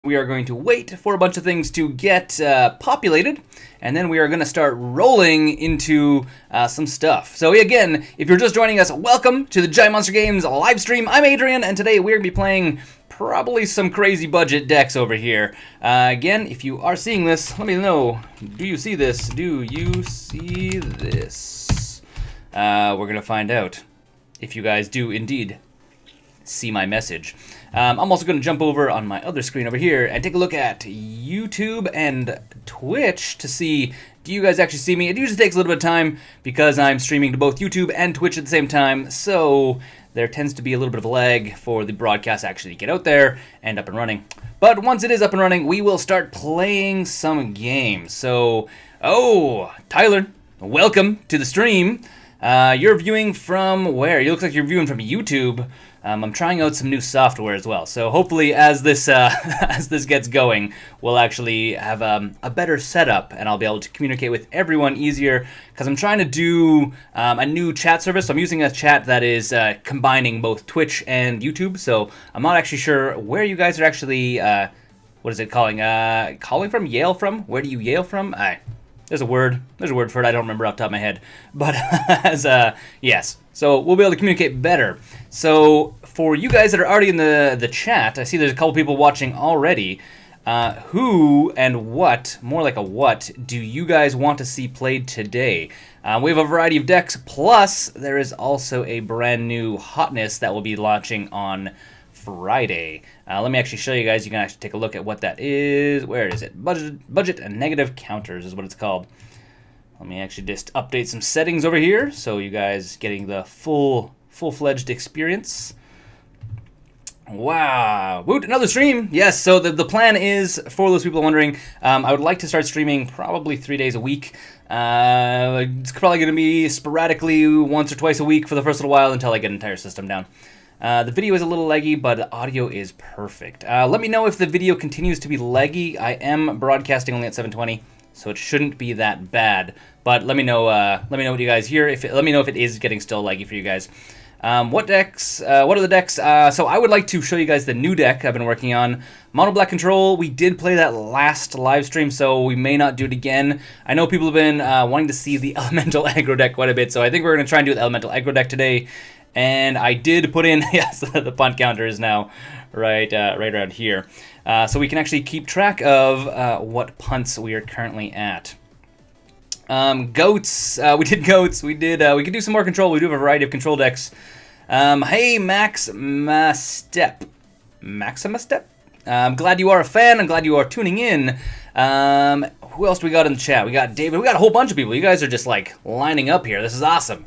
We are going to wait for a bunch of things to get populated, and then we are going to start rolling into some stuff. So again, if you're just joining us, welcome to the Giant Monster Games live stream. I'm Adrian, and today we're going to be playing probably some crazy budget decks over here. Again, if you are seeing this, let me know. Do you see this? Do you see this? We're going to find out if you guys do indeed see my message. I'm also going to jump over on my other screen over here and take a look at YouTube and Twitch to see, do you guys actually see me? It usually takes a little bit of time because I'm streaming to both YouTube and Twitch at the same time, so there tends to be a little bit of a lag for the broadcast actually get out there and up and running. But once it is up and running, we will start playing some games. So, Tyler, welcome to the stream. You're viewing from where? It looks like you're viewing from YouTube. I'm trying out some new software as well, so hopefully as this as this gets going, we'll actually have a better setup, and I'll be able to communicate with everyone easier, because I'm trying to do a new chat service. So I'm using a chat that is combining both Twitch and YouTube, so I'm not actually sure where you guys are actually, what is it calling from? Yale from? Where do you Yale from? There's a word for it, I don't remember off the top of my head. But yes, so we'll be able to communicate better. So for you guys that are already in the chat, I see there's a couple people watching already. Who and what, more like a what, do you guys want to see played today? We have a variety of decks, plus there is also a brand new hotness that will be launching on Friday. Let me actually show you guys. You can actually take a look at what that is. Where is it? Budget and negative counters is what it's called. Let me actually just update some settings over here so you guys getting the full-fledged experience. Wow. Woot, another stream. Yes, so the plan is, for those people wondering, I would like to start streaming probably 3 days a week. It's probably going to be sporadically once or twice a week for the first little while until I get an entire system down. The video is a little laggy, but the audio is perfect. Let me know if the video continues to be laggy. I am broadcasting only at 720, so it shouldn't be that bad. But let me know. Let me know what you guys hear. Let me know if it is getting still laggy for you guys. What decks? What are the decks? So I would like to show you guys the new deck I've been working on. Mono Black Control. We did play that last live stream, so we may not do it again. I know people have been wanting to see the Elemental Aggro deck quite a bit, so I think we're going to try and do the Elemental Aggro deck today. And I did put in, yes, the punt counter is now right around here. So we can actually keep track of what punts we are currently at. Goats, we did goats, we could do some more control. We do have a variety of control decks. Hey, Maxima Step. I'm glad you are a fan. I'm glad you are tuning in. Who else do we got in the chat? We got David. We got a whole bunch of people. You guys are just like lining up here. This is awesome.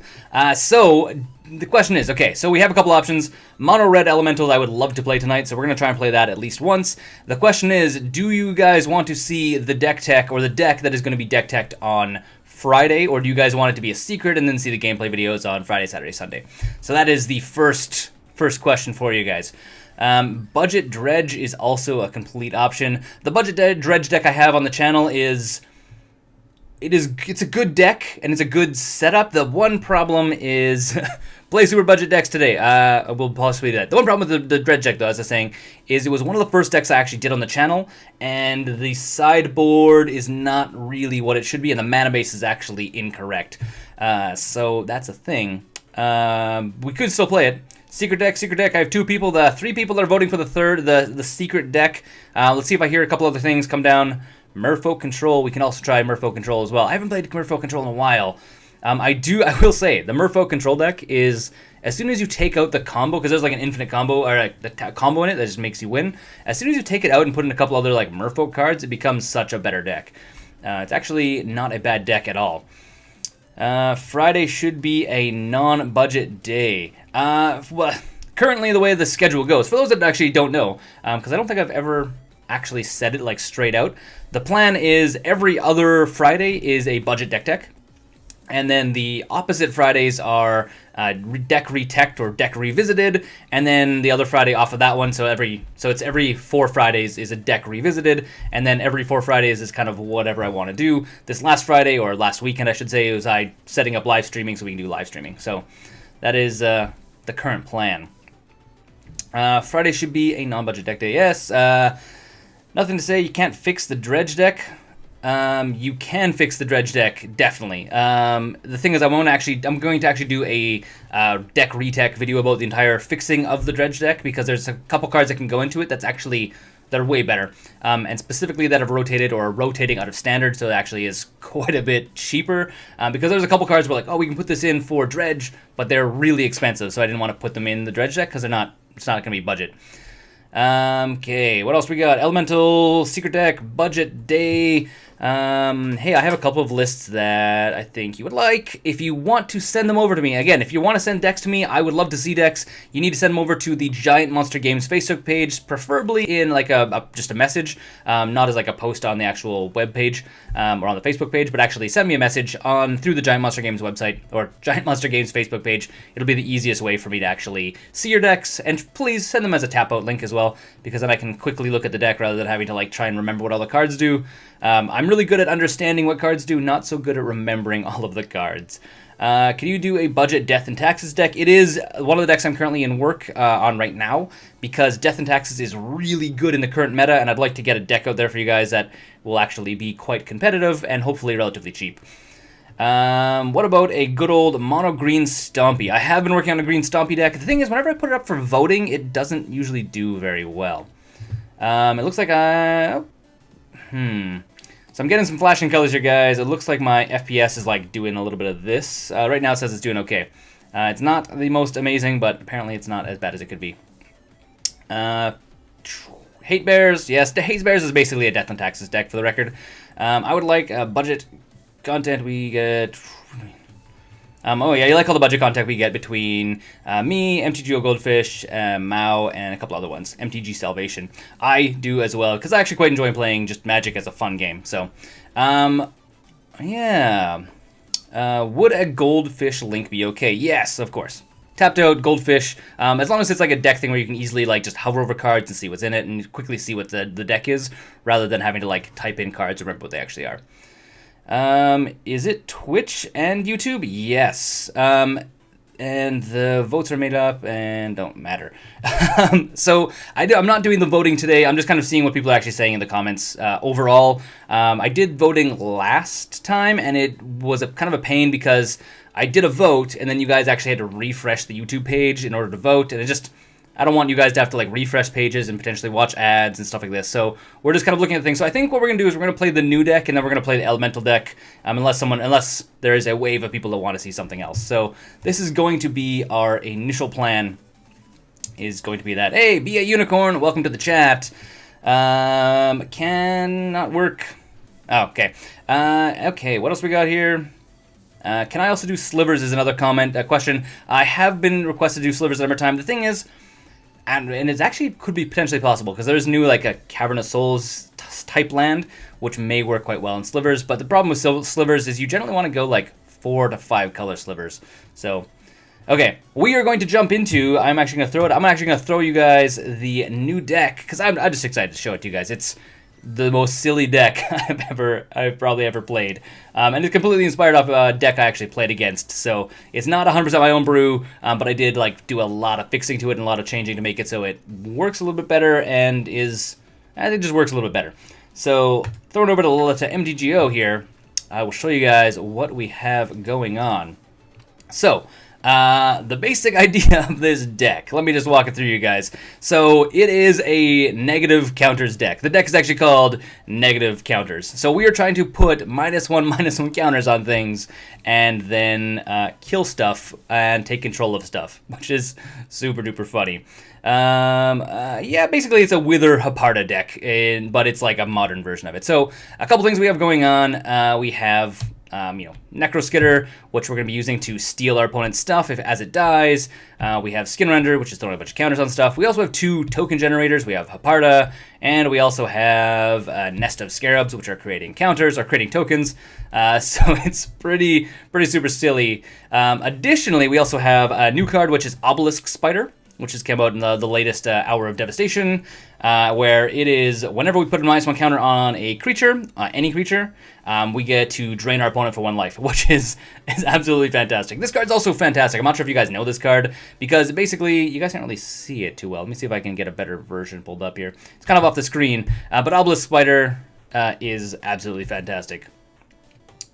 So the question is, okay, so we have a couple options. Mono Red Elementals I would love to play tonight, so we're going to try and play that at least once. The question is, do you guys want to see the deck tech, or the deck that is going to be deck teched on Friday, or do you guys want it to be a secret and then see the gameplay videos on Friday, Saturday, Sunday? So that is the first question for you guys. Budget Dredge is also a complete option. The Budget Dredge deck I have on the channel is... It's a good deck, and it's a good setup. The one problem is... play super budget decks today. We'll possibly do that. The one problem with the Dredge deck, though, as I was saying, is it was one of the first decks I actually did on the channel, and the sideboard is not really what it should be, and the mana base is actually incorrect. So that's a thing. We could still play it. Secret deck. I have two people. The three people that are voting for the secret deck. Let's see if I hear a couple other things come down. Merfolk Control. We can also try Merfolk Control as well. I haven't played Merfolk Control in a while. I will say, the Merfolk Control deck is, as soon as you take out the combo, because there's like an infinite combo, or like the combo in it that just makes you win, as soon as you take it out and put in a couple other like Merfolk cards, it becomes such a better deck. It's actually not a bad deck at all. Friday should be a non-budget day. Well, currently the way the schedule goes, for those that actually don't know, because I don't think I've ever actually said it like straight out, the plan is every other Friday is a budget deck tech, and then the opposite Fridays are deck retech or deck revisited, and then the other Friday off of that one, so it's every 4 Fridays is a deck revisited, and then every 4 Fridays is kind of whatever I want to do. This last Friday, or last weekend I should say, was I setting up live streaming so we can do live streaming. So that is the current plan. Friday should be a non-budget deck day, yes. Nothing to say you can't fix the dredge deck. You can fix the dredge deck, definitely. The thing is, I'm going to actually do a deck retech video about the entire fixing of the dredge deck, because there's a couple cards that can go into it that are way better, and specifically that have rotated or are rotating out of standard, so it actually is quite a bit cheaper, because there's a couple cards where like, oh, we can put this in for dredge, but they're really expensive, so I didn't want to put them in the dredge deck because it's not going to be budget. Okay, what else we got? Elemental, Secret Deck, Budget Day. Hey, I have a couple of lists that I think you would like. If you want to send them over to me, again, if you want to send decks to me, I would love to see decks. You need to send them over to the Giant Monster Games Facebook page, preferably in like just a message, not as like a post on the actual web page or on the Facebook page, but actually send me a message through the Giant Monster Games website or Giant Monster Games Facebook page. It'll be the easiest way for me to actually see your decks, and please send them as a tap out link as well, because then I can quickly look at the deck rather than having to like try and remember what all the cards do. I'm really good at understanding what cards do, not so good at remembering all of the cards. Can you do a budget Death and Taxes deck? It is one of the decks I'm currently in work on right now, because Death and Taxes is really good in the current meta, and I'd like to get a deck out there for you guys that will actually be quite competitive and hopefully relatively cheap. What about a good old mono green Stompy? I have been working on a green Stompy deck. The thing is, whenever I put it up for voting, it doesn't usually do very well. It looks like So I'm getting some flashing colors here, guys. It looks like my FPS is like doing a little bit of this. Right now it says it's doing okay. It's not the most amazing, but apparently it's not as bad as it could be. Hate Bears. Yes, the Hate Bears is basically a Death and Taxes deck, for the record. I would like budget content we get. Oh yeah, you like all the budget content we get between me, MTGO Goldfish, Mao, and a couple other ones. MTG Salvation. I do as well, because I actually quite enjoy playing just Magic as a fun game. So, yeah. Would a Goldfish link be okay? Yes, of course. Tapped out Goldfish, as long as it's like a deck thing where you can easily like just hover over cards and see what's in it and quickly see what the deck is, rather than having to like type in cards or remember what they actually are. Is it Twitch and YouTube? Yes. And the votes are made up and don't matter. So I'm not doing the voting today. I'm just kind of seeing what people are actually saying in the comments. Overall, I did voting last time, and it was kind of a pain because I did a vote, and then you guys actually had to refresh the YouTube page in order to vote, and I don't want you guys to have to like refresh pages and potentially watch ads and stuff like this. So we're just kind of looking at things. So I think what we're going to do is we're going to play the new deck, and then we're going to play the elemental deck, unless there is a wave of people that want to see something else. So this is going to be our initial plan, is going to be that. Hey, be a unicorn, welcome to the chat. Cannot work. Oh, okay. Okay, what else we got here? Can I also do slivers is another question. I have been requested to do slivers at every time. The thing is, and it actually could be potentially possible, because there's new like a Cavern of Souls type land, which may work quite well in slivers. But the problem with slivers is you generally want to go like 4 to 5 color slivers. So, okay, we are going to jump into. I'm actually going to throw you guys the new deck, because I'm just excited to show it to you guys. It's the most silly deck I've probably ever played, and it's completely inspired off a deck I actually played against. So it's not 100% my own brew, but I did like do a lot of fixing to it and a lot of changing to make it so it works a little bit better and it just works a little bit better. So throwing over to MTGO here, I will show you guys what we have going on. So the basic idea of this deck, let me just walk it through you guys. So it is a negative counters deck. The deck is actually called Negative Counters. So we are trying to put -1/-1 counters on things and then kill stuff and take control of stuff, which is super duper funny. Yeah, basically it's a Wither Haparda deck, but it's like a modern version of it. So a couple things we have going on. We have Necroskitter, which we're going to be using to steal our opponent's stuff as it dies. We have Skin Render, which is throwing a bunch of counters on stuff. We also have 2 token generators. We have Haparda, and we also have Nest of Scarabs, which are creating counters, or creating tokens. So it's pretty super silly. Additionally, we also have a new card, which is Obelisk Spider. which has come out in the latest Hour of Devastation, where it is whenever we put a -1 counter on a creature, any creature, we get to drain our opponent for 1 life, which is absolutely fantastic. This card's also fantastic. I'm not sure if you guys know this card, because basically, you guys can't really see it too well. Let me see if I can get a better version pulled up here. It's kind of off the screen, but Obelisk Spider is absolutely fantastic.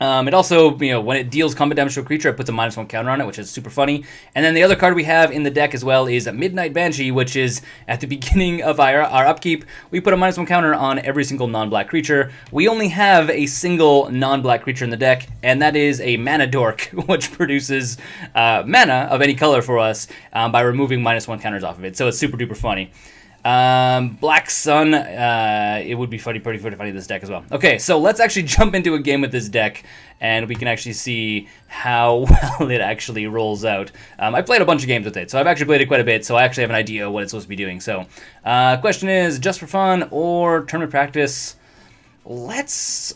It also, when it deals combat damage to a creature, it puts a -1 counter on it, which is super funny. And then the other card we have in the deck as well is Midnight Banshee, which is at the beginning of our upkeep. We put a -1 counter on every single non-black creature. We only have a single non-black creature in the deck, and that is a Mana Dork, which produces mana of any color for us by removing -1 counters off of it. So it's super duper funny. Black Sun, it would be pretty funny this deck as well. Okay, so let's actually jump into a game with this deck, and we can actually see how well it actually rolls out. I played a bunch of games with it, so I've actually played it quite a bit, so I actually have an idea what it's supposed to be doing. So, question is, just for fun or tournament practice? Let's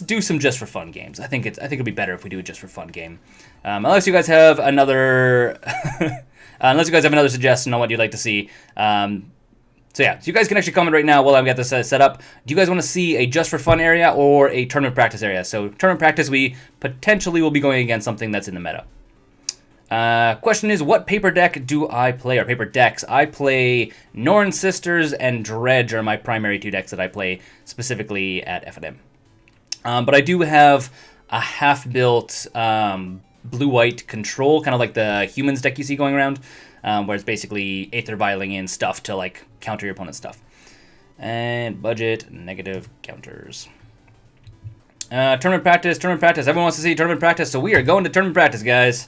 do some just for fun games. I think it'll be better if we do a just for fun game. Unless you guys have another suggestion on what you'd like to see. So you guys can actually comment right now while I've got this set up. Do you guys want to see a just for fun area or a tournament practice area? So tournament practice, we potentially will be going against something that's in the meta. Question is, what paper deck do I play, or paper decks? I play Norn Sisters and Dredge are my primary 2 decks that I play specifically at F&M. But I do have a half-built blue-white control, kind of like the humans deck you see going around. Where it's basically Aether Vialing in stuff to like counter your opponent's stuff. And budget, negative counters. Tournament practice. Everyone wants to see tournament practice, so we are going to tournament practice, guys.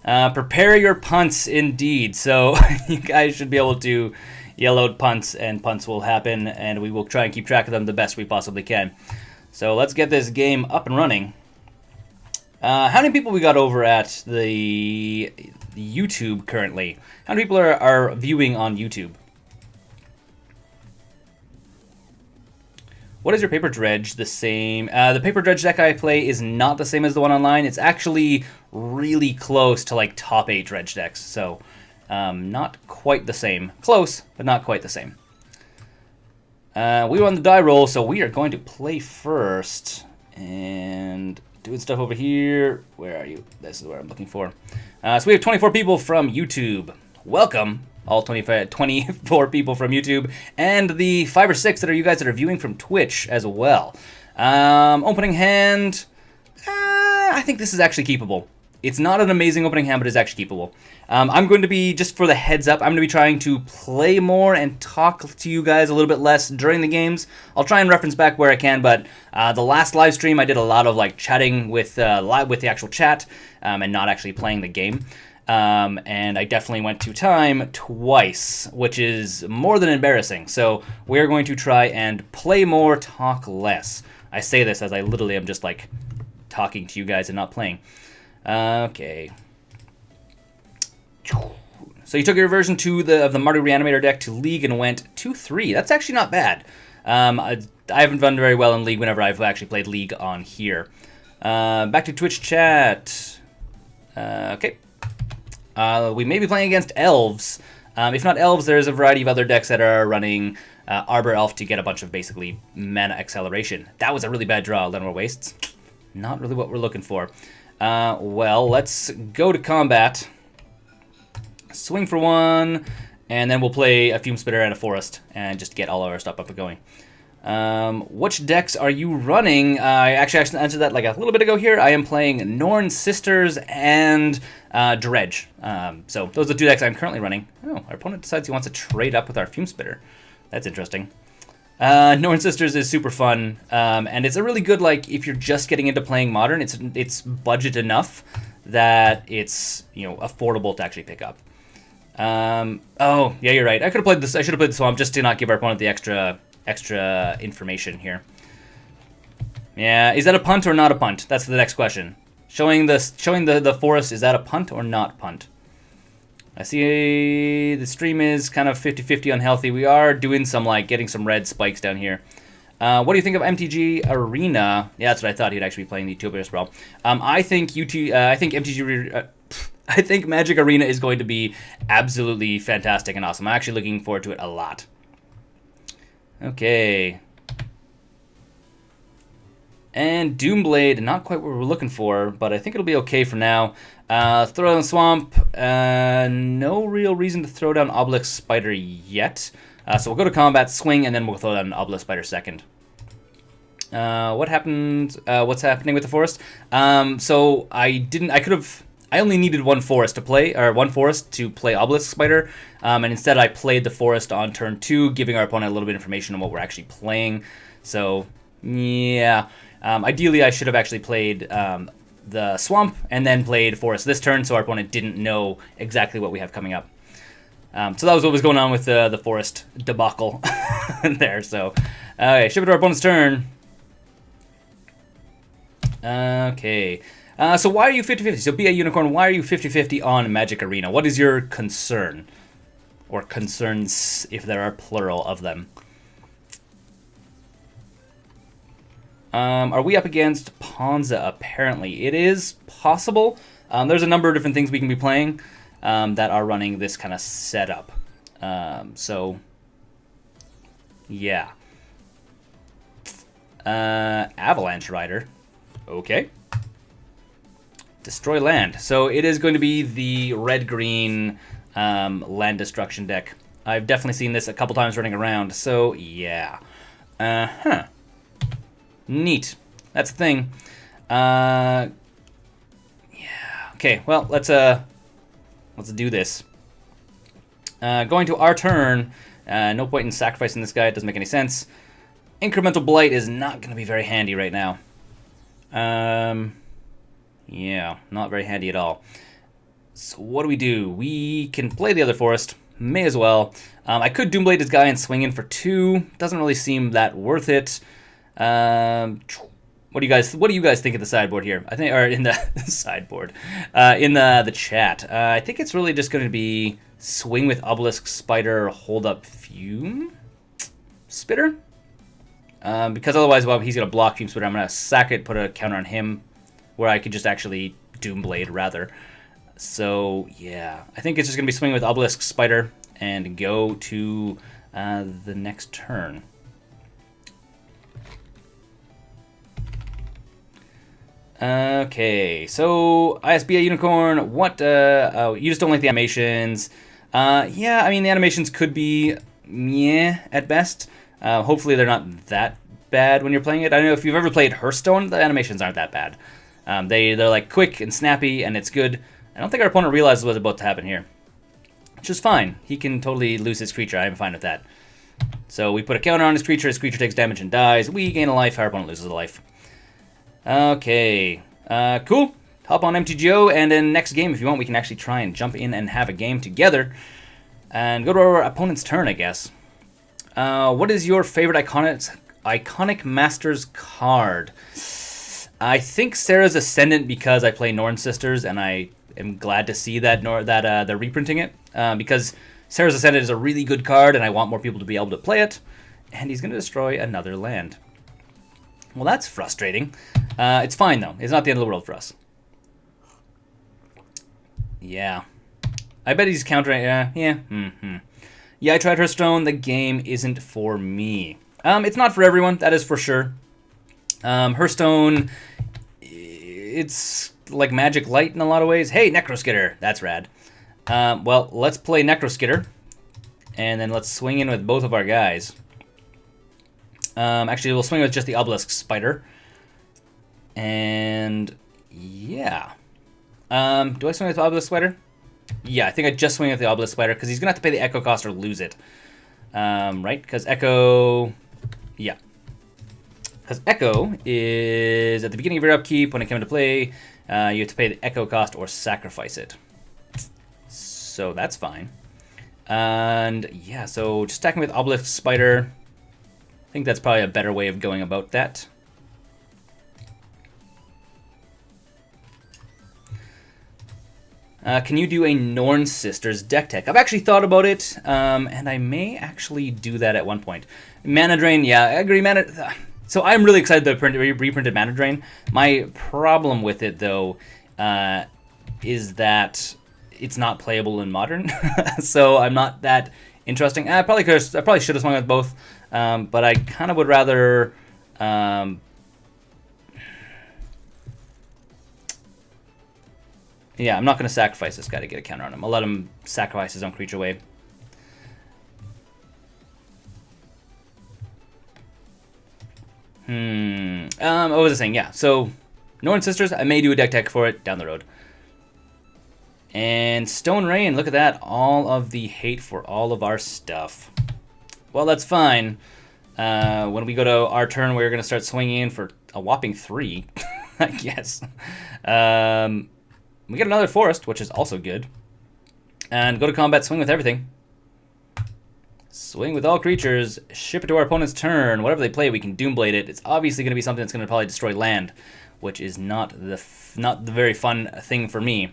Prepare your punts, indeed. So you guys should be able to yell out punts, and punts will happen, and we will try and keep track of them the best we possibly can. So let's get this game up and running. How many people we got over at the YouTube currently? How many people are viewing on YouTube? What is your paper dredge? The same. The paper dredge deck I play is not the same as the one online. It's actually really close to like top 8 dredge decks. So not quite the same. Close, but not quite the same. We were on the die roll, so we are going to play first. And doing stuff over here. Where are you? This is where I'm looking for. So we have 24 people from YouTube. Welcome, all 24 people from YouTube, and the 5 or 6 that are you guys that are viewing from Twitch as well. Opening hand. I think this is actually keepable. It's not an amazing opening hand, but it's actually keepable. I'm going to be, just for the heads up, I'm going to be trying to play more and talk to you guys a little bit less during the games. I'll try and reference back where I can, but the last live stream I did a lot of like chatting with the actual chat and not actually playing the game. And I definitely went to time twice, which is more than embarrassing. So we're going to try and play more, talk less. I say this as I literally am just like talking to you guys and not playing. Okay. So you took your version 2 of the Mardu Reanimator deck to League and went 2-3. That's actually not bad. I haven't done very well in League whenever I've actually played League on here. Back to Twitch chat. Okay. We may be playing against Elves. If not Elves, there's a variety of other decks that are running Arbor Elf to get a bunch of basically mana acceleration. That was a really bad draw, Lenore Wastes. Not really what we're looking for. Well, let's go to combat. Swing for 1, and then we'll play a Fume Spitter and a Forest, and just get all of our stuff up and going. Which decks are you running? I actually answered that like a little bit ago here. I am playing Norn Sisters and Dredge. So those are the 2 decks I'm currently running. Oh, our opponent decides he wants to trade up with our Fume Spitter. That's interesting. Norn Sisters is super fun, and it's a really good, like, if you're just getting into playing Modern, it's budget enough that it's, affordable to actually pick up. Oh, yeah, you're right. I should have played the Swamp just to not give our opponent the extra information here. Yeah, is that a punt or not a punt? That's the next question. Showing the Forest, is that a punt or not punt? I see the stream is kind of 50-50 unhealthy. We are doing some, like, getting some red spikes down here. What do you think of MTG Arena? Yeah, that's what I thought. He'd actually be playing the Utopia as well. I think MTG I think Magic Arena is going to be absolutely fantastic and awesome. I'm actually looking forward to it a lot. Okay. And Doomblade, not quite what we're looking for, but I think it'll be okay for now. Throw down Swamp. No real reason to throw down Obelisk Spider yet. So we'll go to combat, swing, and then we'll throw down Obelisk Spider second. What happened? What's happening with the forest? So I only needed one forest to play, or one forest to play Obelisk Spider, and instead I played the forest on turn 2, giving our opponent a little bit of information on what we're actually playing. So, yeah. Ideally, I should have actually played the Swamp and then played Forest this turn, so our opponent didn't know exactly what we have coming up. So that was what was going on with the Forest debacle there. So, okay, ship it to our opponent's turn. Okay. So why are you 50-50? So be a unicorn, why are you 50-50 on Magic Arena? What is your concern? Or concerns, if there are plural of them. Are we up against Ponza? Apparently. It is possible. There's a number of different things we can be playing that are running this kind of setup. So, yeah. Avalanche Rider. Okay. Destroy land. So it is going to be the red-green land destruction deck. I've definitely seen this a couple times running around. So, yeah. Neat. That's the thing. Yeah. Okay. Well, let's do this. Going to our turn. No point in sacrificing this guy. It doesn't make any sense. Incremental Blight is not going to be very handy right now. Yeah, not very handy at all. So what do? We can play the other forest. May as well. I could Doomblade this guy and swing in for 2. Doesn't really seem that worth it. What do you guys think of the sideboard here? I think, or in the sideboard, in the chat. I think it's really just going to be swing with Obelisk Spider, hold up Fume Spitter. Because otherwise, well, he's going to block Fume Spitter. I'm going to sack it, put a counter on him, where I could just actually Doomblade rather. So yeah, I think it's just going to be swing with Obelisk Spider and go to the next turn. Okay, so ISBA Unicorn, what, oh, you just don't like the animations. Yeah, I mean, the animations could be meh at best. Hopefully they're not that bad when you're playing it. I don't know if you've ever played Hearthstone, the animations aren't that bad. They're like quick and snappy, and it's good. I don't think our opponent realizes what's about to happen here, which is fine. He can totally lose his creature. I'm fine with that. So we put a counter on his creature takes damage and dies. We gain a life, our opponent loses a life. Okay, cool. Hop on MTGO, and then next game, if you want, we can actually try and jump in and have a game together. And go to our opponent's turn, I guess. What is your favorite Iconic Masters card? I think Sarah's Ascendant, because I play Norn Sisters, and I am glad to see that they're reprinting it. Because Sarah's Ascendant is a really good card, and I want more people to be able to play it. And he's going to destroy another land. Well, that's frustrating. It's fine, though. It's not the end of the world for us. Yeah. I bet he's countering... yeah. Yeah, I tried Hearthstone. The game isn't for me. It's not for everyone. That is for sure. Hearthstone... It's like Magic Light in a lot of ways. Hey, Necroskitter. That's rad. Well, let's play Necroskitter. And then let's swing in with both of our guys. Actually, we'll swing with just the Obelisk Spider. And yeah. Do I swing with the Obelisk Spider? Yeah, I think I just swing with the Obelisk Spider because he's going to have to pay the Echo cost or lose it. Right? Because Echo... Yeah. Because Echo is at the beginning of your upkeep. When it comes into play, you have to pay the Echo cost or sacrifice it. So that's fine. And yeah, so just stacking with Obelisk Spider... I think that's probably a better way of going about that. Can you do a Norn Sisters deck tech? I've actually thought about it, and I may actually do that at one point. Mana Drain, yeah, I agree. So I'm really excited to reprinted Mana Drain. My problem with it, though, is that it's not playable in Modern, so I'm not that interesting. I probably should have swung with both, but I kind of would rather. Yeah, I'm not going to sacrifice this guy to get a counter on him. I'll let him sacrifice his own creature wave. What was I saying? Yeah, so Northern Sisters, I may do a deck tech for it down the road. And Stone Rain, look at that. All of the hate for all of our stuff. Well, that's fine. When we go to our turn, we're going to start swinging in for a whopping 3, I guess. We get another Forest, which is also good. And go to combat, swing with everything. Swing with all creatures, ship it to our opponent's turn. Whatever they play, we can Doomblade it. It's obviously going to be something that's going to probably destroy land, which is not the very fun thing for me.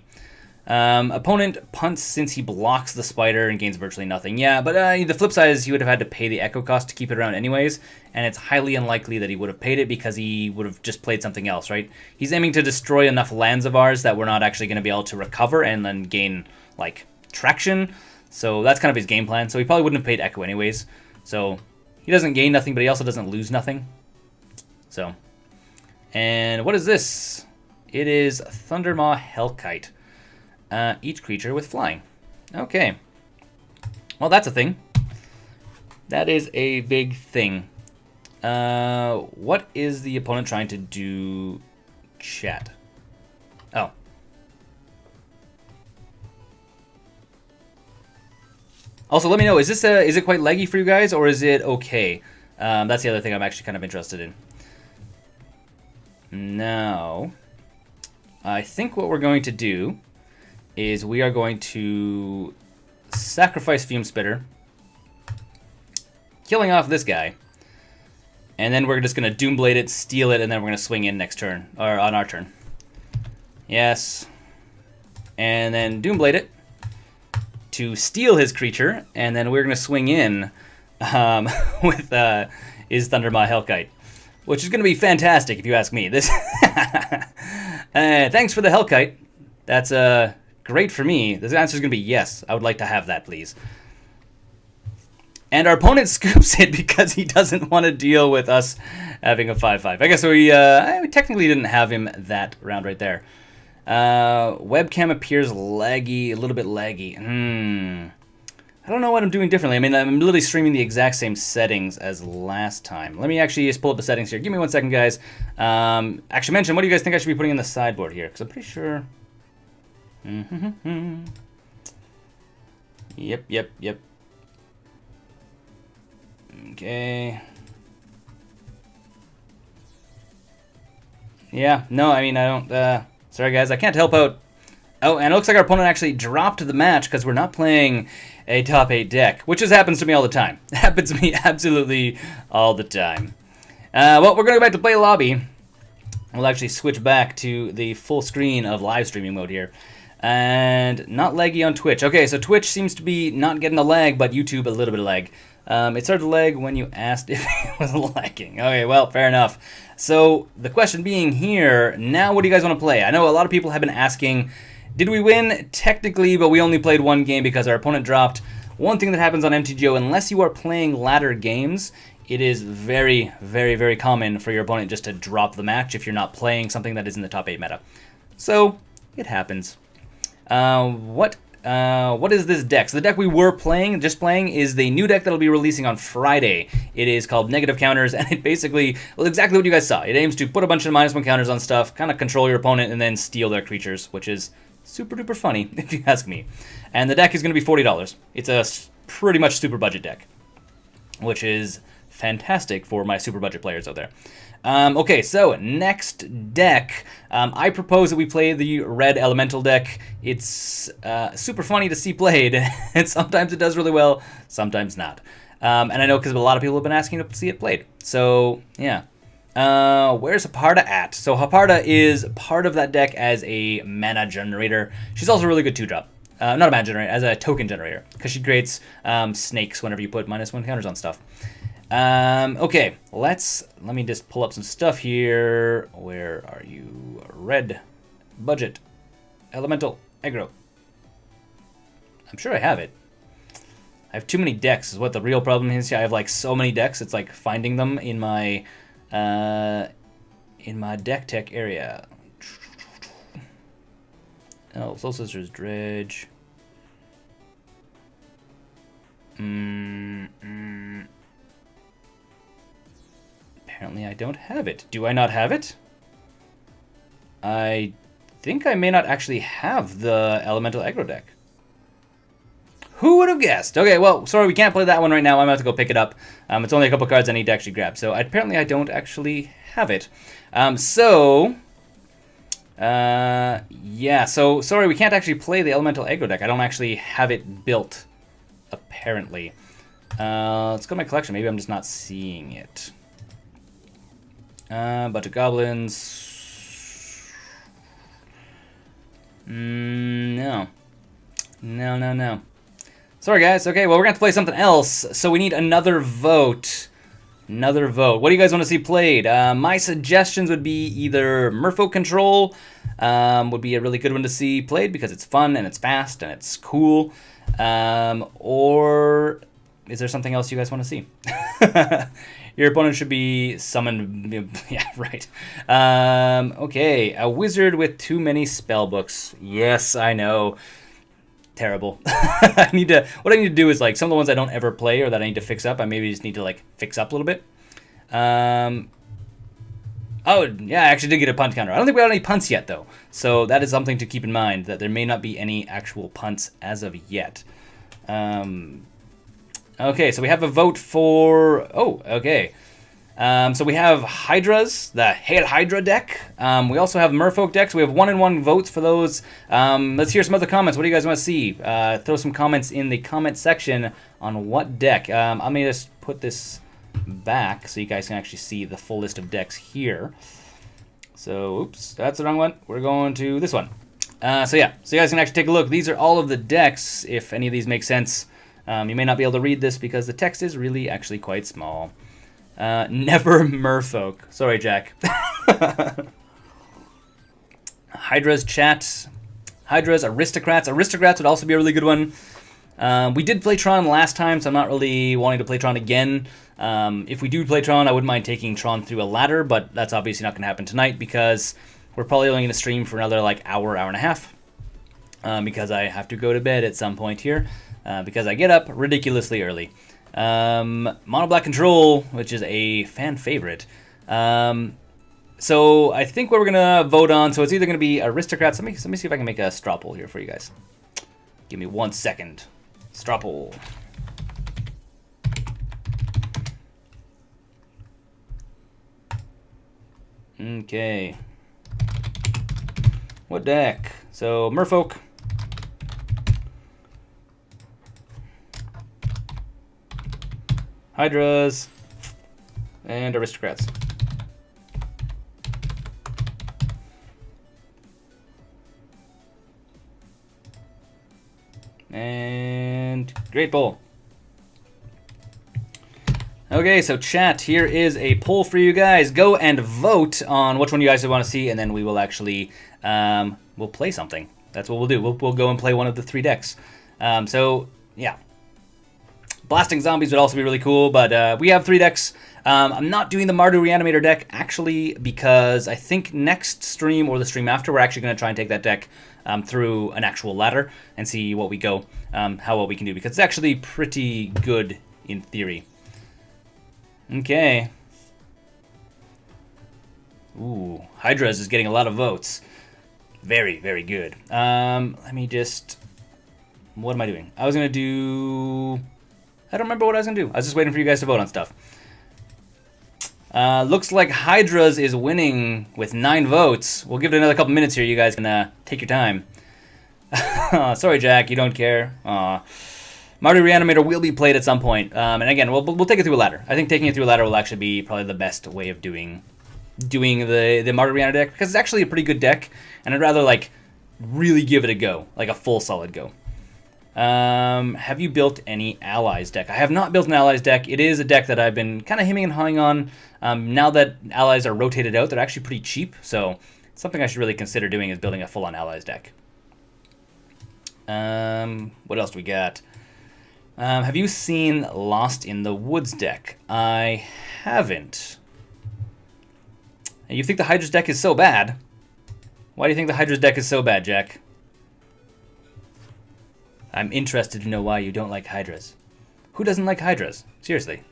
Opponent punts since he blocks the spider and gains virtually nothing. Yeah, but the flip side is he would have had to pay the echo cost to keep it around anyways, and it's highly unlikely that he would have paid it because he would have just played something else, right? He's aiming to destroy enough lands of ours that we're not actually going to be able to recover and then gain, like, traction. So that's kind of his game plan. So he probably wouldn't have paid echo anyways. So he doesn't gain nothing, but he also doesn't lose nothing. So, and what is this? It is Thundermaw Hellkite. Each creature with flying. Okay. Well, that's a thing. That is a big thing. What is the opponent trying to do, chat? Oh. Also, let me know, is it quite laggy for you guys, or is it okay? That's the other thing I'm actually kind of interested in. Now, I think what we're going to do is we are going to sacrifice Fume Spitter, killing off this guy, and then we're just going to Doomblade it, steal it, and then we're going to swing in next turn, or on our turn. Yes. And then Doomblade it to steal his creature, and then we're going to swing in with his Thundermaw Hellkite, which is going to be fantastic if you ask me. This thanks for the Hellkite. That's great for me. The answer is going to be yes. I would like to have that, please. And our opponent scoops it because he doesn't want to deal with us having a 5/5. I guess we technically didn't have him that round right there. Webcam appears laggy, a little bit laggy. I don't know what I'm doing differently. I mean, I'm literally streaming the exact same settings as last time. Let me actually just pull up the settings here. Give me 1 second, guys. Actually, mention, what do you guys think I should be putting in the sideboard here? Because I'm pretty sure... Yep. Okay. Yeah, no, I mean, I don't... Sorry, guys, I can't help out. Oh, and it looks like our opponent actually dropped the match because we're not playing a top 8 deck, which just happens to me all the time. It happens to me absolutely all the time. Well, we're going to go back to play lobby. We'll actually switch back to the full screen of live streaming mode here. And not laggy on Twitch. Okay, so Twitch seems to be not getting the lag, but YouTube a little bit of lag. It started to lag when you asked if it was lagging. Okay, well, fair enough. So the question being here, now what do you guys want to play? I know a lot of people have been asking, did we win? Technically, but we only played 1 game because our opponent dropped. One thing that happens on MTGO, unless you are playing ladder games, it is very, very, very common for your opponent just to drop the match if you're not playing something that is in the top 8 meta. So, it happens. What is this deck? So the deck we were playing, is the new deck that'll be releasing on Friday. It is called Negative Counters, and it basically, well, exactly what you guys saw. It aims to put a bunch of -1 counters on stuff, kind of control your opponent, and then steal their creatures, which is super duper funny, if you ask me. And the deck is going to be $40. It's a pretty much super budget deck, which is fantastic for my super budget players out there. Okay, so next deck, I propose that we play the red elemental deck. It's super funny to see played, and sometimes it does really well, sometimes not. And I know because a lot of people have been asking to see it played. So, yeah. Where's Haparda at? So Haparda is part of that deck as a mana generator. She's also a really good 2-drop. Not a mana generator, as a token generator, because she creates snakes whenever you put -1 counters on stuff. Okay, let me just pull up some stuff here. Where are you? Red, budget, elemental, aggro. I'm sure I have it. I have too many decks is what the real problem is. I have like so many decks. It's like finding them in my deck tech area. Oh, Soul Sisters Dredge. Apparently I don't have it. Do I not have it? I think I may not actually have the Elemental Aggro deck. Who would have guessed? Okay, well, sorry, we can't play that one right now. I'm about to go pick it up. It's only a couple cards I need to actually grab. So apparently I don't actually have it. Yeah, so sorry, we can't actually play the Elemental Aggro deck. I don't actually have it built, apparently. Let's go to my collection. Maybe I'm just not seeing it. Bunch of goblins. No. No. Sorry, guys. Okay, well, we're going to have to play something else. So we need another vote. Another vote. What do you guys want to see played? My suggestions would be either Merfolk Control would be a really good one to see played because it's fun and it's fast and it's cool. Or is there something else you guys want to see? Your opponent should be summoned. Yeah, right. Okay, a wizard with too many spell books. Yes, I know. Terrible. What I need to do is like some of the ones I don't ever play or that I need to fix up. I maybe just need to like fix up a little bit. Oh yeah, I actually did get a punt counter. I don't think we have any punts yet though, so that is something to keep in mind, that there may not be any actual punts as of yet. Okay, so we have a vote for. Oh, okay. So we have Hydras, the Hail Hydra deck. We also have Merfolk decks. We have 1-in-1 votes for those. Let's hear some other comments. What do you guys want to see? Throw some comments in the comment section on what deck. I'm going to just put this back so you guys can actually see the full list of decks here. So, oops, that's the wrong one. We're going to this one. So yeah, so you guys can actually take a look. These are all of the decks, if any of these make sense. You may not be able to read this because the text is really actually quite small. Never Merfolk. Sorry, Jack. Hydra's chat. Hydra's Aristocrats. Aristocrats would also be a really good one. We did play Tron last time, so I'm not really wanting to play Tron again. If we do play Tron, I wouldn't mind taking Tron through a ladder, but that's obviously not going to happen tonight because we're probably only going to stream for another like hour and a half. Because I have to go to bed at some point here. Because I get up ridiculously early. Mono Black Control, which is a fan favorite. So I think what we're gonna vote on. So it's either gonna be Aristocrats. Let me see if I can make a straw poll here for you guys. Give me 1 second. Straw poll. Okay. What deck? So Merfolk. Hydras, and Aristocrats. And Great Bowl. Okay, so chat, here is a poll for you guys. Go and vote on which one you guys want to see, and then we will actually, we'll play something. That's what we'll do. We'll go and play one of the 3 decks. So, yeah. Blasting Zombies would also be really cool, but we have 3 decks. I'm not doing the Mardu Reanimator deck, actually, because I think next stream or the stream after, we're actually going to try and take that deck through an actual ladder and see what we go, how well we can do, because it's actually pretty good in theory. Okay. Ooh, Hydras is getting a lot of votes. Very, very good. Let me just... What am I doing? I was going to do... I don't remember what I was going to do. I was just waiting for you guys to vote on stuff. Looks like Hydras is winning with 9 votes. We'll give it another couple minutes here. You guys can take your time. Sorry, Jack. You don't care. Mardu Reanimator will be played at some point. And again, we'll take it through a ladder. I think taking it through a ladder will actually be probably the best way of doing the Mardu Reanimator deck, because it's actually a pretty good deck, and I'd rather like really give it a go, like a full solid go. Have you built any Allies deck? I have not built an Allies deck. It is a deck that I've been kind of hemming and hawing on. Now that Allies are rotated out, they're actually pretty cheap, so something I should really consider doing is building a full-on Allies deck. What else do we got? Have you seen Lost in the Woods deck? I haven't. And you think the Hydra's deck is so bad? Why do you think the Hydra's deck is so bad, Jack? I'm interested to know why you don't like Hydras. Who doesn't like Hydras? Seriously.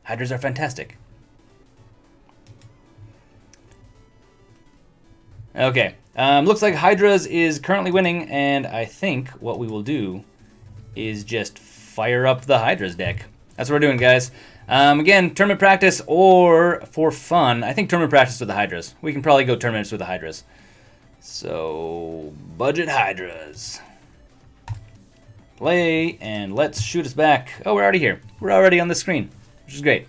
Hydras are fantastic. Okay. Looks like Hydras is currently winning, and I think what we will do is just fire up the Hydras deck. That's what we're doing, guys. Again, tournament practice or for fun. I think tournament practice with the Hydras. We can probably go tournaments with the Hydras. So, budget Hydras. Play, and let's shoot us back. Oh, we're already here. We're already on the screen, which is great.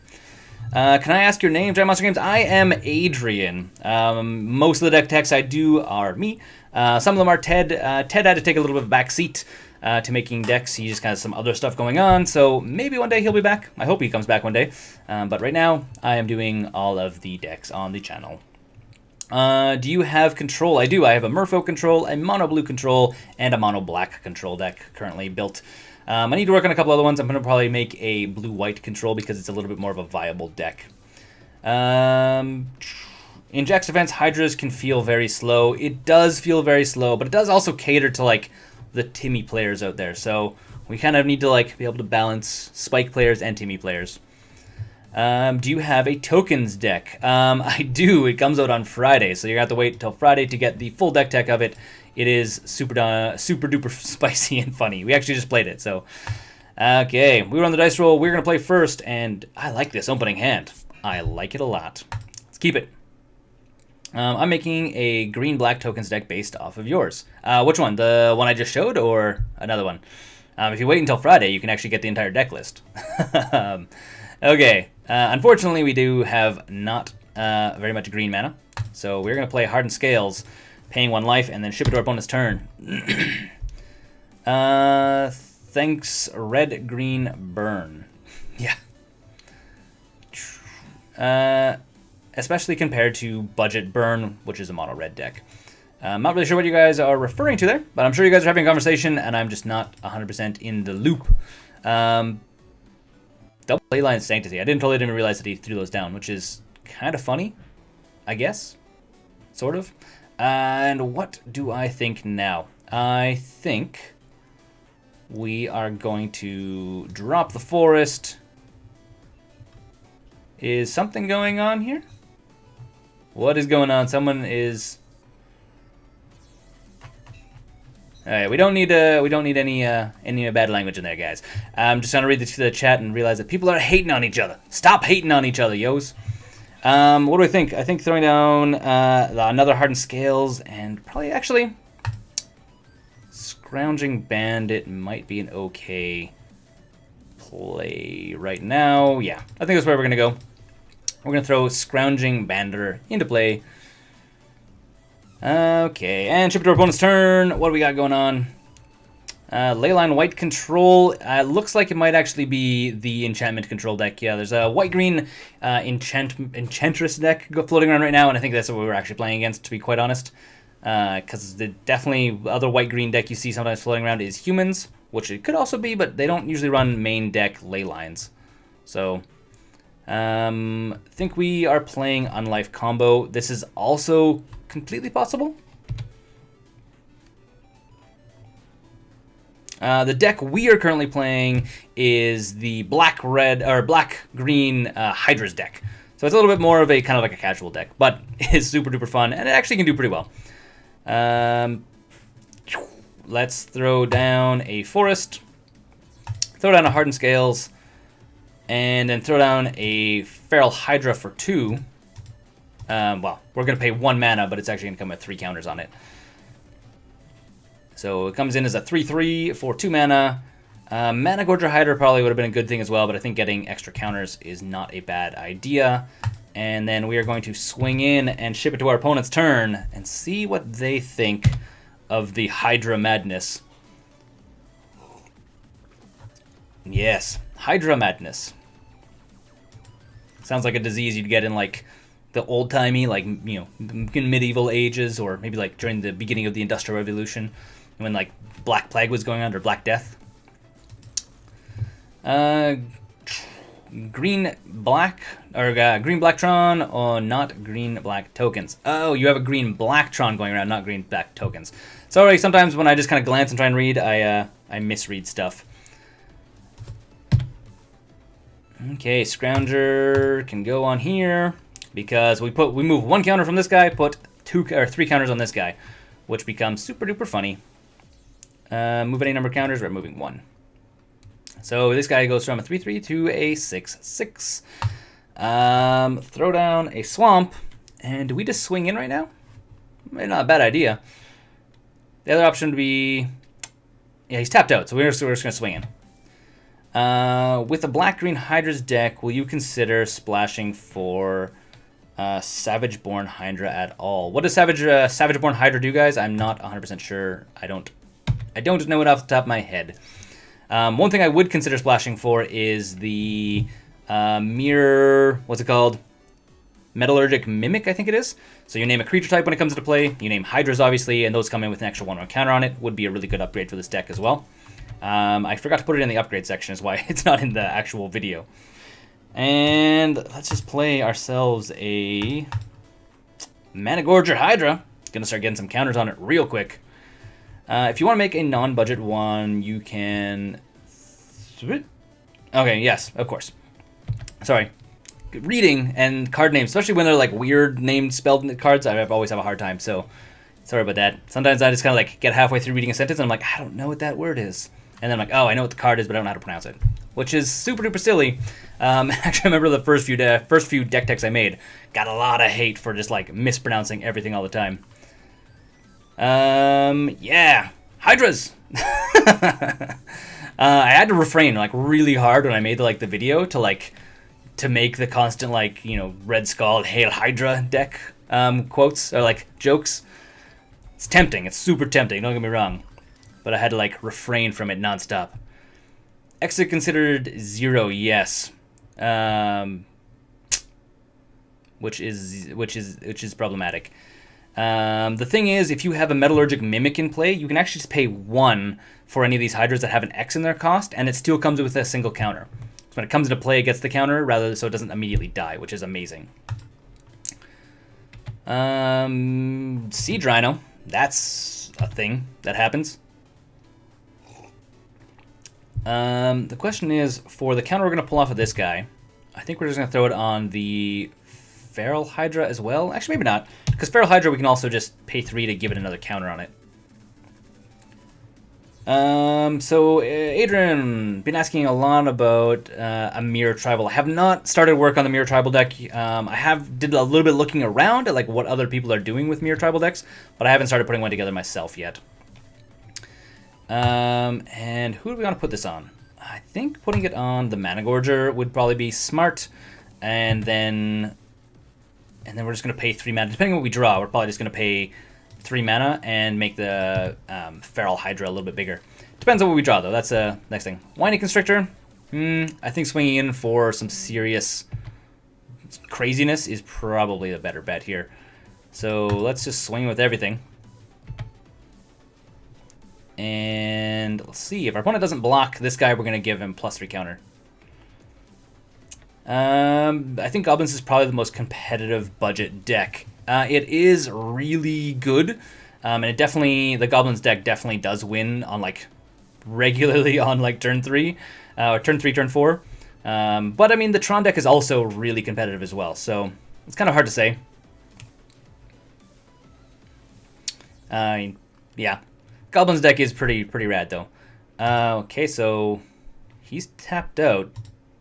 Can I ask your name, Giant Monster Games? I am Adrian. Most of the deck techs I do are me. Some of them are Ted. Ted had to take a little bit of a back seat to making decks. He just has some other stuff going on, so maybe one day he'll be back. I hope he comes back one day. But right now, I am doing all of the decks on the channel. Do you have control? I do. I have a Merfolk control, a mono blue control, and a mono black control deck currently built. I need to work on a couple other ones. I'm going to probably make a blue-white control because it's a little bit more of a viable deck. In Jack's defense, Hydras can feel very slow. It does feel very slow, but it does also cater to like the Timmy players out there. So we kind of need to like be able to balance Spike players and Timmy players. Do you have a tokens deck? I do. It comes out on Friday, so you're going to have to wait until Friday to get the full deck tech of it. It is super duper spicy and funny. We actually just played it, so. Okay, we were on the dice roll. We're going to play first, and I like this opening hand. I like it a lot. Let's keep it. I'm making a green-black tokens deck based off of yours. Which one? The one I just showed, or another one? If you wait until Friday, you can actually get the entire deck list. Okay, unfortunately, we do have not very much green mana, so we're going to play Hardened Scales, paying 1 life, and then ship it to our opponent's turn. Thanks, Red, Green, Burn. Yeah. Especially compared to Budget Burn, which is a mono red deck. I'm not really sure what you guys are referring to there, but I'm sure you guys are having a conversation, and I'm just not 100% in the loop. Double Leyline Sanctity. I totally didn't realize that he threw those down, which is kind of funny, I guess. Sort of. And what do I think now? I think we are going to drop the forest. Is something going on here? What is going on? Someone is. All right, we don't need any bad language in there, guys. I'm just trying to read the chat and realize that people are hating on each other. Stop hating on each other, yos. What do I think? I think throwing down another Hardened Scales and probably actually Scrounging Bandit might be an okay play right now. Yeah, I think that's where we're going to go. We're going to throw Scrounging Bandit into play. Okay, and ship it to our opponent's turn. What do we got going on? Leyline White Control. Looks like it might actually be the Enchantment Control deck. Yeah, there's a White-Green Enchantress deck floating around right now, and I think that's what we were actually playing against, to be quite honest. Because the definitely other White-Green deck you see sometimes floating around is Humans, which it could also be, but they don't usually run main deck Leylines. So, think we are playing Unlife Combo. This is also completely possible. The deck we are currently playing is the black-green Hydras deck. So it's a little bit more of a kind of like a casual deck, but it's super duper fun, and it actually can do pretty well. Let's throw down a Forest, throw down a Hardened Scales, and then throw down a Feral Hydra for 2. Well, we're going to pay 1 mana, but it's actually going to come with 3 counters on it. So it comes in as a 3/3 for 2 mana. Mana Gorger Hydra probably would have been a good thing as well, but I think getting extra counters is not a bad idea. And then we are going to swing in and ship it to our opponent's turn and see what they think of the Hydra Madness. Yes, Hydra Madness. Sounds like a disease you'd get in like the old-timey, like, you know, in medieval ages, or maybe like during the beginning of the Industrial Revolution. when like Black Plague was going on, or Black Death. Green black or green blacktron, or not green black tokens. Oh, you have a green blacktron going around, not green black tokens. Sorry, sometimes when I just kind of glance and try and read, I misread stuff. Okay, Scrounger can go on here because we move 1 counter from this guy, put 2 or 3 counters on this guy, which becomes super duper funny. Move any number of counters, we're moving 1. So this guy goes from a 3/3 to a 6/6. Throw down a swamp, and do we just swing in right now? Maybe not a bad idea. The other option would be, yeah, he's tapped out, so we're just gonna swing in. With a black-green Hydra's deck, will you consider splashing for Savage-born Hydra at all? What does Savage-born Hydra do, guys? I'm not 100% sure. I don't know it off the top of my head. One thing I would consider splashing for is the mirror, what's it called? Metallurgic Mimic, I think it is. So you name a creature type when it comes into play. You name Hydras, obviously, and those come in with an extra 1/1 counter on it. Would be a really good upgrade for this deck as well. I forgot to put it in the upgrade section, is why it's not in the actual video. And let's just play ourselves a Managorger Hydra. Gonna start getting some counters on it real quick. If you want to make a non-budget one, you can... Okay, yes, of course. Sorry. Reading and card names, especially when they're like weird named spelled cards, I always have a hard time, so sorry about that. Sometimes I just kind of like get halfway through reading a sentence and I'm like, I don't know what that word is. And then I'm like, oh, I know what the card is, but I don't know how to pronounce it. Which is super duper silly. Actually, I remember the first few deck techs I made got a lot of hate for just like mispronouncing everything all the time. Yeah, Hydras. I had to refrain like really hard when I made the video to make the constant like, you know, Red Skull, Hail Hydra deck quotes or like jokes. It's tempting. It's super tempting. Don't get me wrong, but I had to like refrain from it nonstop. Exit considered 0, yes. Which is problematic. The thing is, if you have a Metallurgic Mimic in play, you can actually just pay 1 for any of these Hydras that have an X in their cost, and it still comes with a single counter. So when it comes into play, it gets the counter, rather so it doesn't immediately die, which is amazing. Siege Rhino, that's a thing that happens. The question is, for the counter we're going to pull off of this guy, I think we're just going to throw it on the Feral Hydra as well. Actually, maybe not, because Feral Hydra we can also just pay 3 to give it another counter on it. So Adrian, been asking a lot about a Mirror Tribal. I have not started work on the Mirror Tribal deck. I did a little bit looking around at like what other people are doing with Mirror Tribal decks, but I haven't started putting one together myself yet. And who do we want to put this on? I think putting it on the Managorger would probably be smart, and then we're just going to pay 3 mana. Depending on what we draw, we're probably just going to pay 3 mana and make the Feral Hydra a little bit bigger. Depends on what we draw, though. That's the next thing. Whiny Constrictor. I think swinging in for some serious craziness is probably the better bet here. So let's just swing with everything. And let's see. If our opponent doesn't block this guy, we're going to give him +3 counter. I think Goblins is probably the most competitive budget deck. It is really good, and the Goblins deck definitely does win on like regularly on like turn 3, or turn 3, turn 4. But I mean, the Tron deck is also really competitive as well, so it's kind of hard to say. Yeah, Goblins deck is pretty rad though. Okay, so he's tapped out.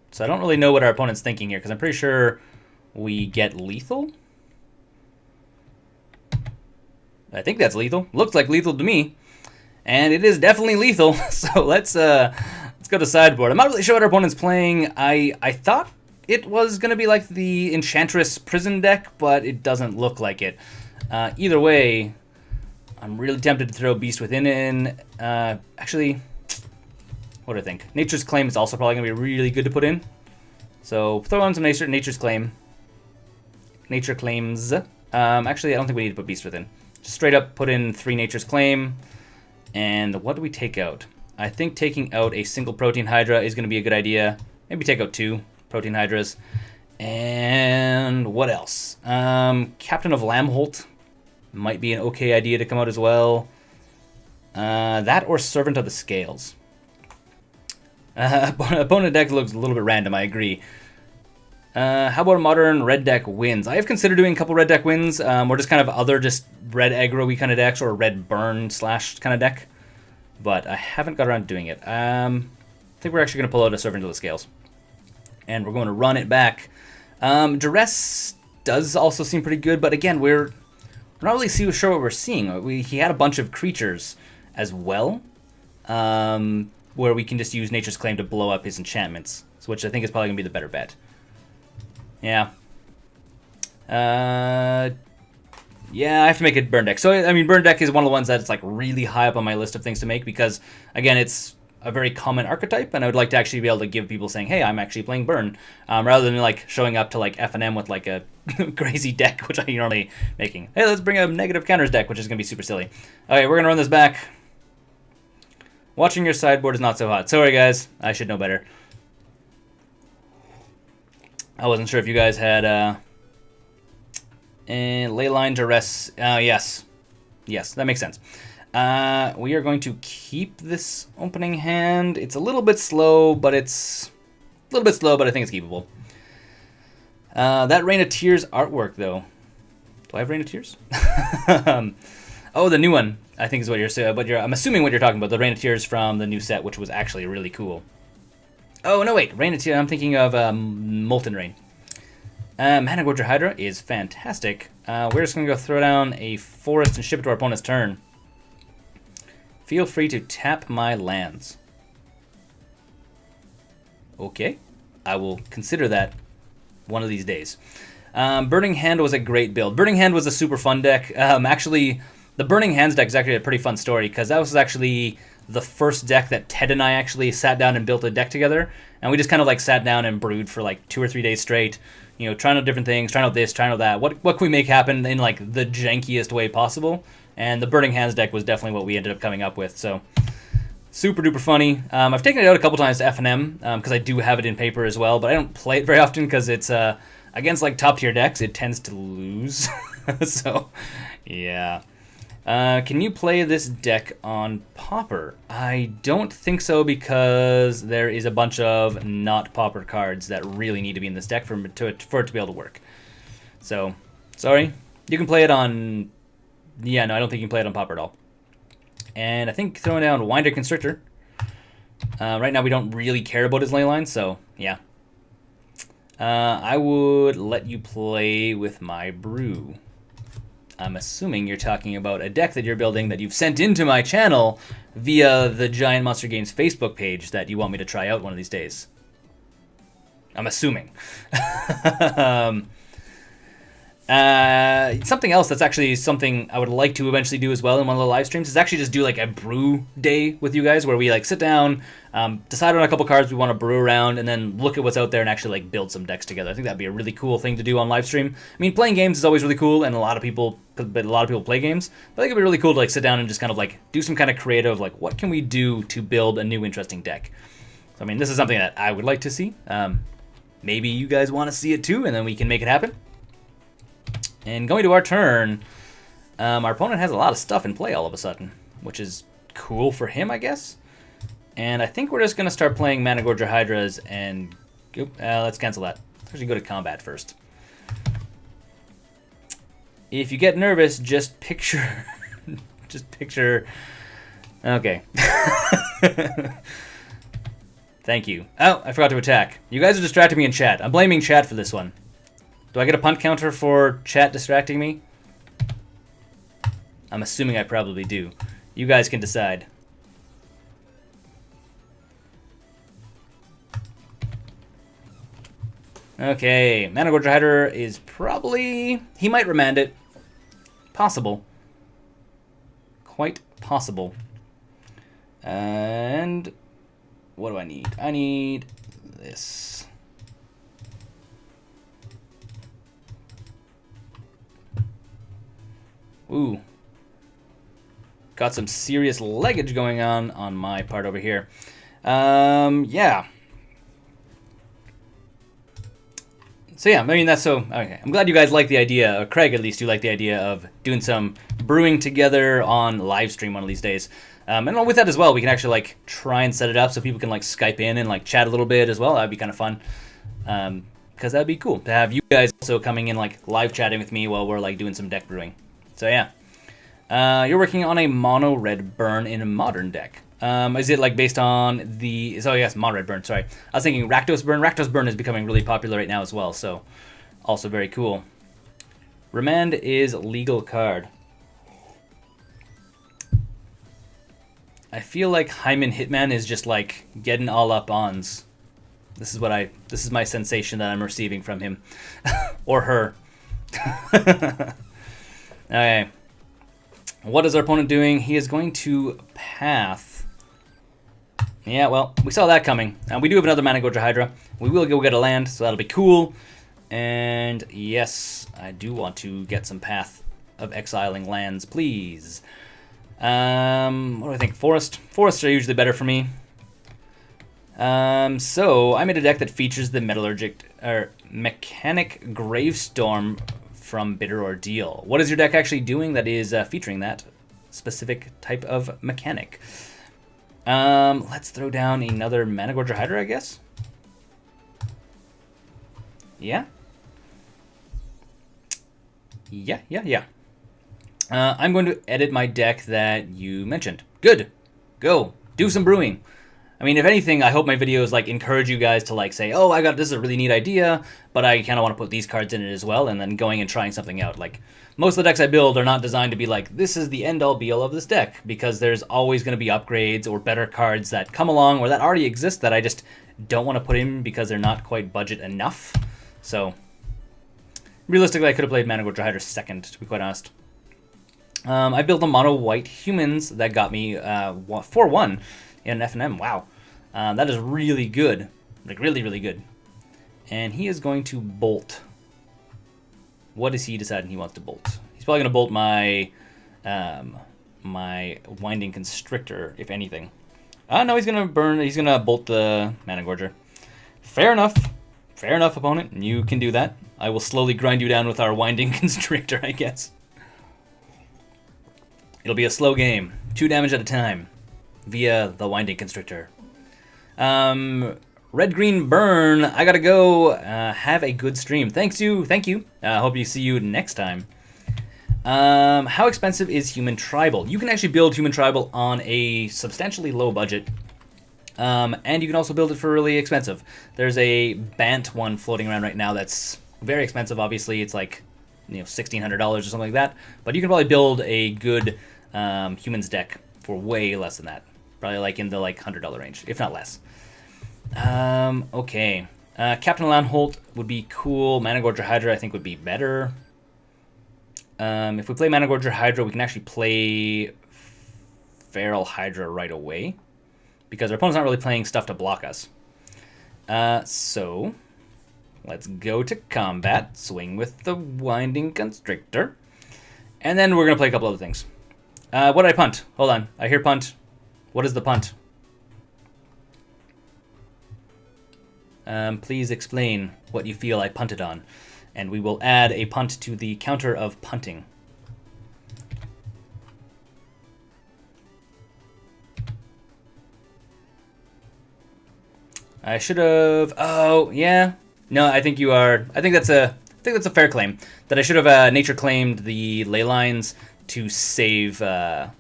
So I don't really know what our opponent's thinking here, because I'm pretty sure we get lethal. I think that's lethal. Looks like lethal to me. And it is definitely lethal. So let's go to sideboard. I'm not really sure what our opponent's playing. I thought it was going to be like the Enchantress Prison deck, but it doesn't look like it. Either way, I'm really tempted to throw Beast Within in. Actually... what do I think? Nature's Claim is also probably going to be really good to put in. So throw on some Nature's Claim. Nature Claims. Actually, I don't think we need to put Beast Within. Just straight up put in 3 Nature's Claim. And what do we take out? I think taking out a single Protein Hydra is going to be a good idea. Maybe take out 2 Protein Hydras. And what else? Captain of Lamholt might be an okay idea to come out as well. That or Servant of the Scales. Opponent deck looks a little bit random, I agree. How about a modern red deck wins? I have considered doing a couple red deck wins, or just kind of other just red aggro-y kind of decks, or a red burn slash kind of deck. But I haven't got around to doing it. I think we're actually going to pull out a Servant of the Scales. And we're going to run it back. Duress does also seem pretty good, but again, we're not really sure what we're seeing. He had a bunch of creatures as well, where we can just use Nature's Claim to blow up his enchantments, which I think is probably going to be the better bet. Yeah. Yeah, I have to make a burn deck. So, I mean, burn deck is one of the ones that's like really high up on my list of things to make because, again, it's a very common archetype, and I would like to actually be able to give people saying, hey, I'm actually playing burn, rather than like showing up to like FNM with like a crazy deck, which I'm normally making. Hey, let's bring a negative counters deck, which is going to be super silly. Okay, we're going to run this back. Watching your sideboard is not so hot. Sorry, guys. I should know better. I wasn't sure if you guys had Leyline Duress. Yes. Yes, that makes sense. We are going to keep this opening hand. It's a little bit slow, but I think it's keepable. That Rain of Tears artwork, though. Do I have Rain of Tears? Oh, the new one, I think is what I'm assuming what you're talking about. The Rain of Tears from the new set, which was actually really cool. Oh, no, wait. Rain of Tears. I'm thinking of Molten Rain. Mana Gorger Hydra is fantastic. We're just going to go throw down a forest and ship it to our opponent's turn. Feel free to tap my lands. Okay. I will consider that one of these days. Burning Hand was a great build. Burning Hand was a super fun deck. Actually, the Burning Hands deck is actually a pretty fun story because that was actually the first deck that Ted and I actually sat down and built a deck together. And we just kind of like sat down and brewed for like 2 or 3 days straight. You know, trying out different things, trying out this, trying out that. What can we make happen in like the jankiest way possible? And the Burning Hands deck was definitely what we ended up coming up with. So super duper funny. I've taken it out a couple times to FNM because I do have it in paper as well, but I don't play it very often because it's against like top tier decks. It tends to lose. So yeah. Can you play this deck on Pauper? I don't think so because there is a bunch of not Pauper cards that really need to be in this deck for it to be able to work. So, sorry. You can play it on... Yeah, no, I don't think you can play it on Pauper at all. And I think throwing down Winder Constrictor. Right now we don't really care about his leyline, so yeah. I would let you play with my Brew. I'm assuming you're talking about a deck that you're building that you've sent into my channel via the Giant Monster Games Facebook page that you want me to try out one of these days. I'm assuming. Something else that's actually something I would like to eventually do as well in one of the live streams is actually just do like a brew day with you guys where we like sit down, decide on a couple cards we want to brew around, and then look at what's out there and actually like build some decks together. I think that'd be a really cool thing to do on live stream. I mean, playing games is always really cool, and a lot of people play games, but I think it'd be really cool to like sit down and just kind of like do some kind of creative like what can we do to build a new interesting deck. So I mean, this is something that I would like to see. Maybe you guys want to see it too, and then we can make it happen. And going to our turn, our opponent has a lot of stuff in play all of a sudden, which is cool for him, I guess. And I think we're just going to start playing Mana Gorger Hydras and... let's cancel that. Let's actually go to combat first. If you get nervous, just picture... just picture... Okay. Thank you. Oh, I forgot to attack. You guys are distracting me in chat. I'm blaming chat for this one. Do I get a punt counter for chat distracting me? I'm assuming I probably do. You guys can decide. Okay, Mana Gorger Hydra is probably... He might remand it. Possible. Quite possible. And... What do I need? I need this. Ooh. got some serious leggage going on my part over here. Yeah. So yeah, I mean, that's so... Okay, I'm glad you guys like the idea, or Craig at least, you like the idea of doing some brewing together on live stream one of these days. And with that as well, we can actually, like, try and set it up so people can, like, Skype in and, like, chat a little bit as well. That'd be kind of fun. Because that'd be cool to have you guys also coming in, like, live chatting with me while we're, like, doing some deck brewing. So yeah. You're working on a mono red burn in a modern deck. Is it like based on the... So yes, mono red burn, sorry. I was thinking Rakdos burn. Rakdos burn is becoming really popular right now as well, so also very cool. Remand is legal card. I feel like Hyman Hitman is just like getting all up ons. This is my sensation that I'm receiving from him. Or her. Okay. What is our opponent doing? He is going to Path. Yeah, well, we saw that coming. We do have another Mana Gorger Hydra. We will go get a land, so that'll be cool. And yes, I do want to get some Path of Exiling lands, please. What do I think? Forest? Forests are usually better for me. So I made a deck that features the Mechanic Gravestorm from Bitter Ordeal. What is your deck actually doing that is featuring that specific type of mechanic? Let's throw down another Mana Gorger Hydra, I guess. Yeah. Yeah. I'm going to edit my deck that you mentioned. Good. Go. Do some brewing. I mean, if anything, I hope my videos like encourage you guys to like say, oh, this is a really neat idea, but I kind of want to put these cards in it as well, and then going and trying something out. Like, most of the decks I build are not designed to be like, this is the end-all be-all of this deck, because there's always going to be upgrades or better cards that come along or that already exist that I just don't want to put in because they're not quite budget enough. So, realistically, I could have played Mana Gorger Hydra second, to be quite honest. I built a mono white humans that got me 4-1 in FNM. Wow. That is really good. Like, really, really good. And he is going to bolt. What is he deciding he wants to bolt? He's probably going to bolt my my Winding Constrictor, if anything. No, he's going to burn. He's going to bolt the Mana Gorger. Fair enough. Fair enough, opponent. You can do that. I will slowly grind you down with our Winding Constrictor, I guess. It'll be a slow game. 2 damage at a time. Via the Winding Constrictor. Red-green burn. I gotta go. Have a good stream. Thank you. Hope you see you next time. How expensive is Human Tribal? You can actually build Human Tribal on a substantially low budget. And you can also build it for really expensive. There's a Bant one floating around right now that's very expensive. Obviously, it's like, $1,600 or something like that. But you can probably build a good humans deck for way less than that. Probably like in the $100 range, if not less. Okay. Captain Landholt would be cool. Mana Gorger Hydra I think would be better. If we play Mana Gorger Hydra, we can actually play Feral Hydra right away, because our opponent's not really playing stuff to block us. So let's go to combat, swing with the Winding Constrictor, and then we're going to play a couple other things. What did I punt? Hold on. I hear punt. What is the punt? Please explain what you feel I punted on, and we will add a punt to the counter of punting. I should have... Oh, yeah. No, I think you are... I think that's a fair claim. That I should have nature claimed the ley lines to save the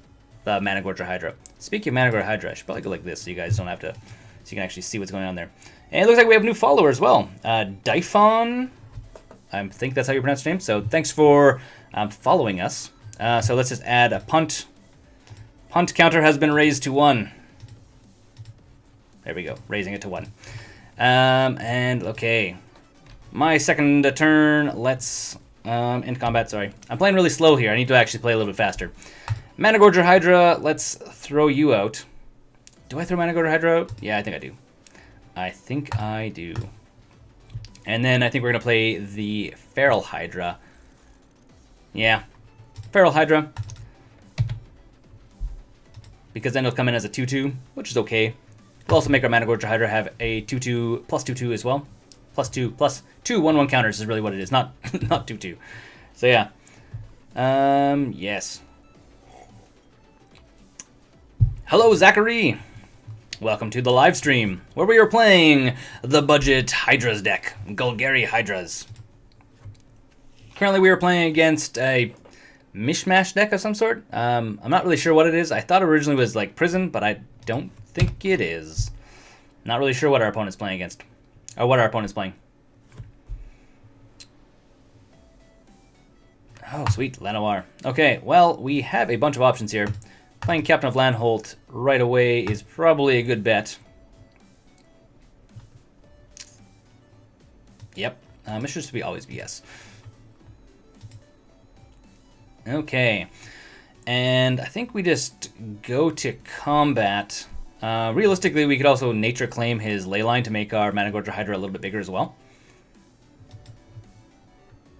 Mana Gorger Hydra. Speaking of Mana Gorger Hydra, I should probably go like this so you guys don't have to... So you can actually see what's going on there. And it looks like we have a new follower as well. Dyphon. I think that's how you pronounce your name. So thanks for following us. So let's just add a punt. Punt counter has been raised to 1. There we go. Raising it to 1. And okay. My second turn. Let's end combat. Sorry. I'm playing really slow here. I need to actually play a little bit faster. Mana Gorger Hydra. Let's throw you out. Do I throw Mana Gorger Hydra out? Yeah, I think I do. I think I do. And then I think we're going to play the Feral Hydra. Yeah. Feral Hydra. because then it'll come in as a 2/2, which is okay. We'll also make our Managorger Hydra have a 2/2 plus 2/2 as well. +2 +2 1/1 counters is really what it is, not not 2/2. So yeah. Yes. Hello, Zachary. Welcome to the live stream, where we are playing the budget Hydras deck, Golgari Hydras. Currently, we are playing against a mishmash deck of some sort. I'm not really sure what it is. I thought originally it was like Prison, but I don't think it is. Not really sure what our opponent's playing against, or what our opponent's playing. Oh, sweet, Lanoir. Okay, well, we have a bunch of options here. Playing Captain of Landholt right away is probably a good bet. Yep, Mishra's to be always be yes. Okay, and I think we just go to combat. Realistically, we could also Nature Claim his Leyline to make our Managorger Hydra a little bit bigger as well.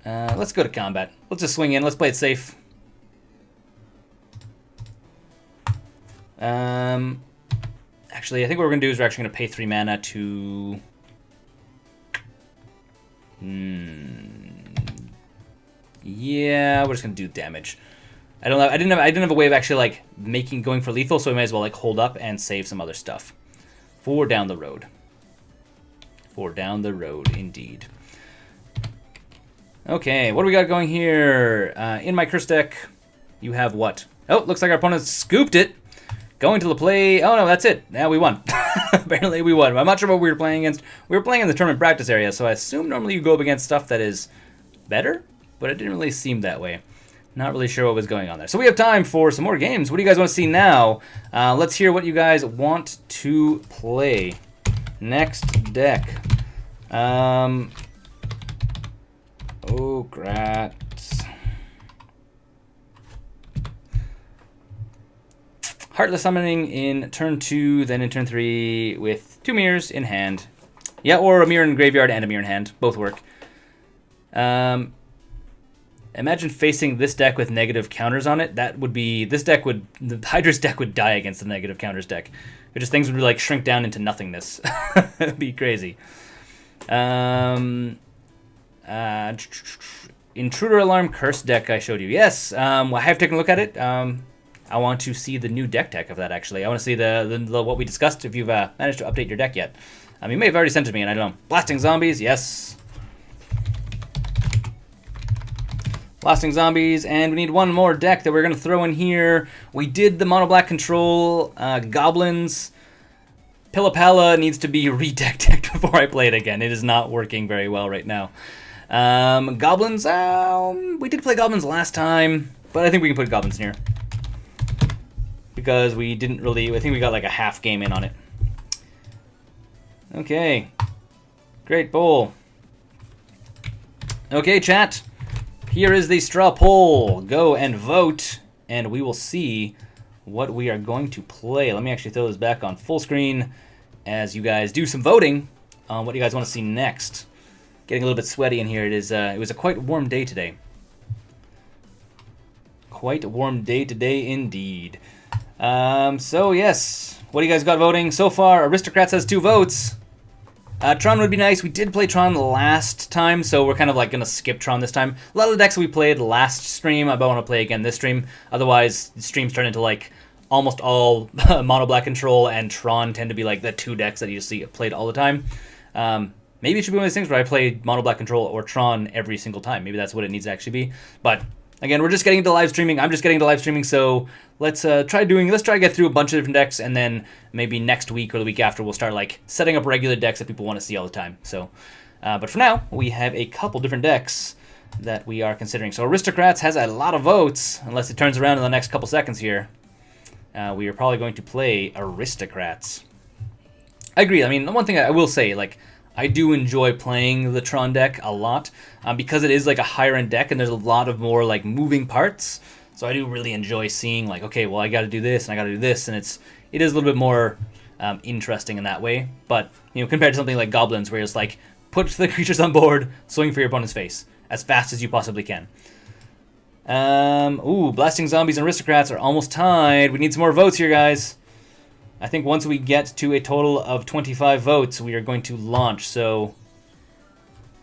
Let's go to combat. Let's just swing in. Let's play it safe. Actually, I think what we're going to do is we're actually going to pay 3 mana to... Yeah, we're just going to do damage. I didn't have a way of actually like going for lethal, so we might as well like hold up and save some other stuff. 4 down the road. 4 down the road, indeed. Okay, what do we got going here? In my curse deck, you have what? Oh, looks like our opponent scooped it. Going to the play. Oh, no, that's it. Yeah, we won. Apparently we won. I'm not sure what we were playing against. We were playing in the tournament practice area, so I assume normally you go up against stuff that is better, but it didn't really seem that way. Not really sure what was going on there. So we have time for some more games. What do you guys want to see now? Let's hear what you guys want to play. Next deck. Oh, grats. Heartless Summoning in turn 2, then in turn 3 with 2 mirrors in hand. Yeah, or a mirror in graveyard and a mirror in hand. Both work. Imagine facing this deck with negative counters on it. That would be... the Hydra's deck would die against the negative counters deck. It just things would like shrink down into nothingness. It'd be crazy. Intruder Alarm Curse deck I showed you. Yes, I have taken a look at it. I want to see the new deck of that, actually. I want to see the what we discussed, if you've managed to update your deck yet. You may have already sent it to me, and I don't know. Blasting Zombies, yes. Blasting Zombies, and we need one more deck that we're going to throw in here. We did the Mono Black Control, Goblins. Pillapala needs to be redecked before I play it again. It is not working very well right now. Goblins, we did play Goblins last time, but I think we can put Goblins in here. Because we didn't really... I think we got like a half game in on it. Okay. Great bowl. Okay, chat. Here is the straw poll. Go and vote, and we will see what we are going to play. Let me actually throw this back on full screen as you guys do some voting on what you guys want to see next. Getting a little bit sweaty in here. It was a quite warm day today. Quite a warm day today indeed. So yes, what do you guys got voting so far? Aristocrats has 2 votes. Tron would be nice. We did play Tron last time, so we're kind of like going to skip Tron this time. A lot of the decks we played last stream, I want to play again this stream. Otherwise, the streams turn into like almost all Mono Black Control and Tron tend to be like the 2 decks that you see played all the time. Maybe it should be one of these things where I play Mono Black Control or Tron every single time. Maybe that's what it needs to actually be. But again, we're just getting into live streaming. I'm just getting into live streaming, so let's try to get through a bunch of different decks, and then maybe next week or the week after we'll start like setting up regular decks that people want to see all the time. So, but for now, we have a couple different decks that we are considering. So Aristocrats has a lot of votes, unless it turns around in the next couple seconds here. We are probably going to play Aristocrats. I agree. I mean, the one thing I will say, like, I do enjoy playing the Tron deck a lot because it is like a higher end deck and there's a lot of more like moving parts. So I do really enjoy seeing like, okay, well I got to do this and I got to do this, and it is a little bit more interesting in that way. But you know, compared to something like Goblins, where it's like put the creatures on board, swing for your opponent's face as fast as you possibly can. Ooh, Blasting Zombies and Aristocrats are almost tied. We need some more votes here, guys. I think once we get to a total of 25 votes, we are going to launch, so...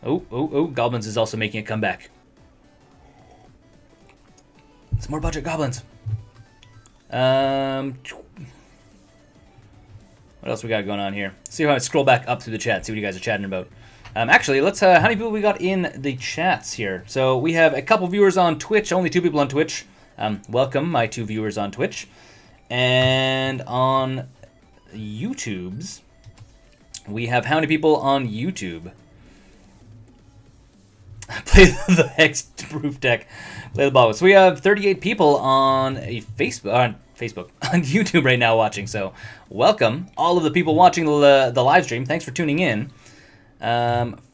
Oh, Goblins is also making a comeback. Some more budget Goblins. What else we got going on here? See if I scroll back up through the chat, see what you guys are chatting about. Actually, let's, how many people we got in the chats here? So we have a couple viewers on Twitch, only 2 people on Twitch. Welcome, my 2 viewers on Twitch. And on YouTube's, we have how many people on YouTube? Play the Hexproof deck. Play the ball. So we have 38 people on a on YouTube right now watching. So welcome all of the people watching the live stream. Thanks for tuning in.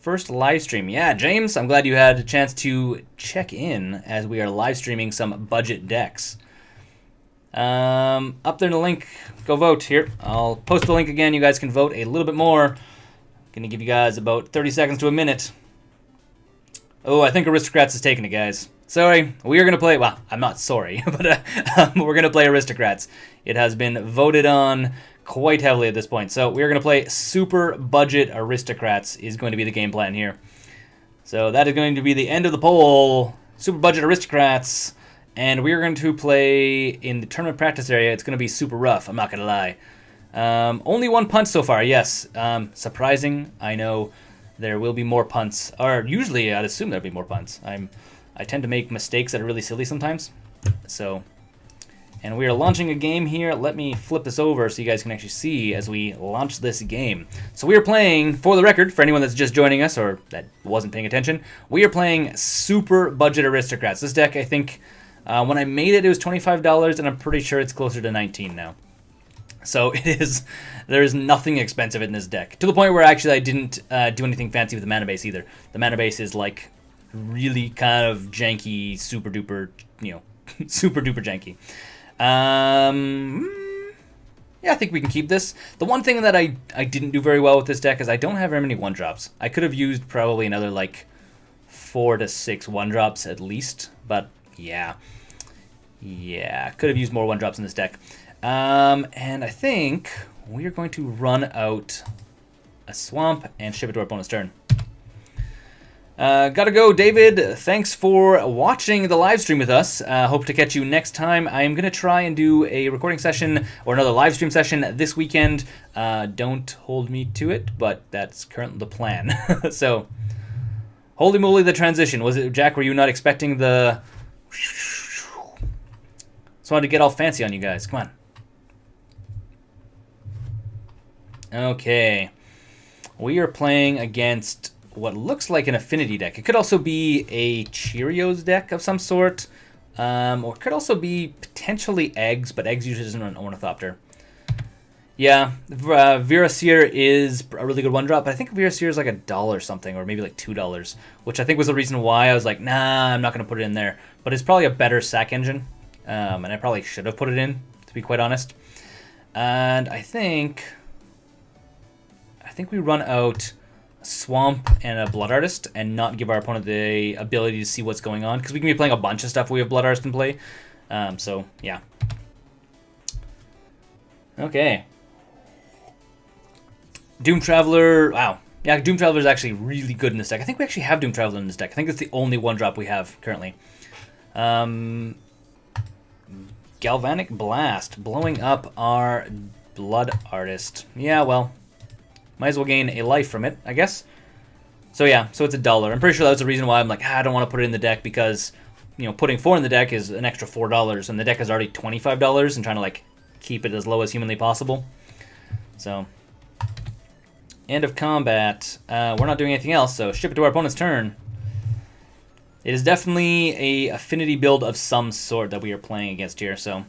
First live stream. Yeah, James, I'm glad you had a chance to check in as we are live streaming some budget decks. Up there in the link, go vote here. I'll post the link again. You guys can vote a little bit more. Gonna give you guys about 30 seconds to a minute. Oh, I think Aristocrats is taking it, guys. Sorry, we are gonna play. Well, I'm not sorry, but we're gonna play Aristocrats. It has been voted on quite heavily at this point, so we are gonna play Super Budget Aristocrats. Is going to be the game plan here. So that is going to be the end of the poll. Super Budget Aristocrats. And we are going to play in the tournament practice area. It's going to be super rough, I'm not going to lie. Only 1 punt so far, yes. Surprising, I know there will be more punts. Or usually I'd assume there'd be more punts. I tend to make mistakes that are really silly sometimes. So, and we are launching a game here. Let me flip this over so you guys can actually see as we launch this game. So we are playing, for the record, for anyone that's just joining us or that wasn't paying attention, we are playing Super Budget Aristocrats. This deck, I think... when I made it, it was $25, and I'm pretty sure it's closer to $19 now. So there is nothing expensive in this deck. To the point where actually I didn't do anything fancy with the mana base either. The mana base is like really kind of janky, super duper, super duper janky. Yeah, I think we can keep this. The one thing that I didn't do very well with this deck is I don't have very many 1-drops. I could have used probably another like 4 to 6 1-drops at least, but yeah, could have used more 1-drops in this deck. And I think we are going to run out a swamp and ship it to our opponent's turn. Gotta go, David. Thanks for watching the live stream with us. Hope to catch you next time. I am going to try and do a recording session or another live stream session this weekend. Don't hold me to it, but that's currently the plan. So, holy moly, the transition. Was it, Jack, were you not expecting the... Just wanted to get all fancy on you guys. Come on. Okay. We are playing against what looks like an affinity deck. It could also be a Cheerios deck of some sort. Or it could also be potentially eggs, but eggs usually doesn't run Ornithopter. Yeah, Viraseer is a really good 1-drop, but I think Viraseer is like $1 something, or maybe like $2, which I think was the reason why I was like, nah, I'm not going to put it in there. But it's probably a better sack engine, and I probably should have put it in, to be quite honest. And I think we run out a Swamp and a Blood Artist, and not give our opponent the ability to see what's going on, because we can be playing a bunch of stuff we have Blood Artist in play. So, yeah. Okay. Doom Traveler, wow. Yeah, Doom Traveler is actually really good in this deck. I think we actually have Doom Traveler in this deck. I think it's the only 1-drop we have currently. Galvanic Blast, blowing up our Blood Artist. Yeah, well, might as well gain a life from it, I guess. So yeah, so it's $1. I'm pretty sure that was the reason why I'm like, I don't want to put it in the deck, because, putting 4 in the deck is an extra $4, and the deck is already $25, and trying to like keep it as low as humanly possible. So... End of combat. We're not doing anything else, so ship it to our opponent's turn. It is definitely a affinity build of some sort that we are playing against here, so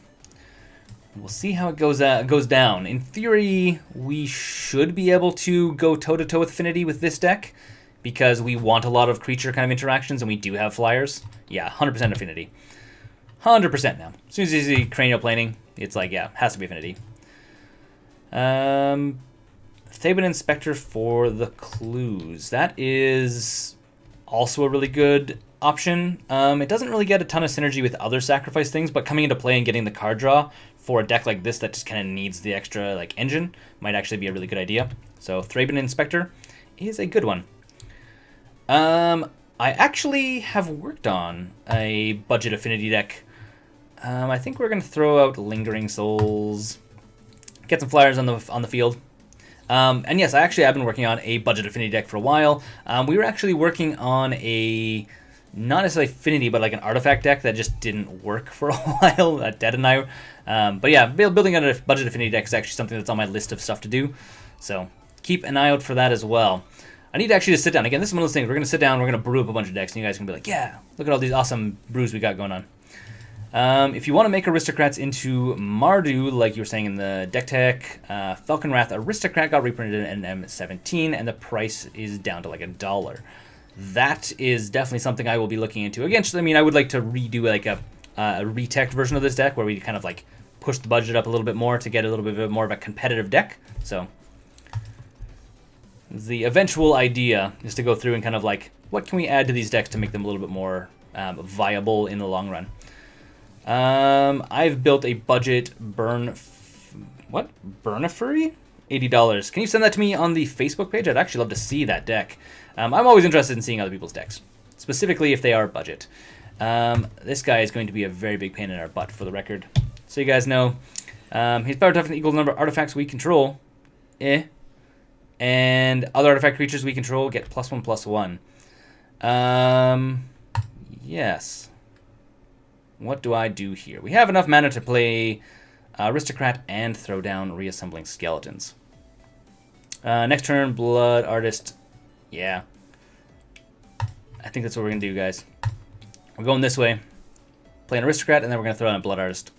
we'll see how it goes down. In theory, we should be able to go toe-to-toe with affinity with this deck, because we want a lot of creature kind of interactions, and we do have flyers. Yeah, 100% affinity. 100% now. As soon as you see cranial planing, it's like, yeah, has to be affinity. Thaban Inspector for the clues. That is also a really good option. It doesn't really get a ton of synergy with other sacrifice things, but coming into play and getting the card draw for a deck like this that just kind of needs the extra like engine might actually be a really good idea. So Thraben Inspector is a good one. I actually have worked on a budget affinity deck. I think we're going to throw out Lingering Souls, get some flyers on the field. And yes, I actually have been working on a budget affinity deck for a while. We were actually working on a, not necessarily affinity, but like an artifact deck that just didn't work for a while, Dead and I. But yeah, building on a budget affinity deck is actually something that's on my list of stuff to do. So keep an eye out for that as well. I need to actually just sit down. Again, this is one of those things. We're going to sit down, we're going to brew up a bunch of decks, and you guys can be like, yeah, look at all these awesome brews we got going on. If you want to make aristocrats into Mardu, like you were saying in the deck tech, Falcon Wrath Aristocrat got reprinted in M17, and the price is down to like $1. That is definitely something I will be looking into. Again, I mean, I would like to redo like a retech version of this deck where we kind of like push the budget up a little bit more to get a little bit more of a competitive deck. So the eventual idea is to go through and kind of like, what can we add to these decks to make them a little bit more viable in the long run? I've built a budget Burnifery? $80. Can you send that to me on the Facebook page? I'd actually love to see that deck. I'm always interested in seeing other people's decks, specifically if they are budget. This guy is going to be a very big pain in our butt, for the record. So you guys know, he's power tough and equal number of artifacts we control. And other artifact creatures we control get +1/+1. Yes. What do I do here? We have enough mana to play Aristocrat and throw down Reassembling Skeletons. Next turn, Blood Artist. Yeah. I think that's what we're going to do, guys. We're going this way. Play an Aristocrat, and then we're going to throw in a Blood Artist.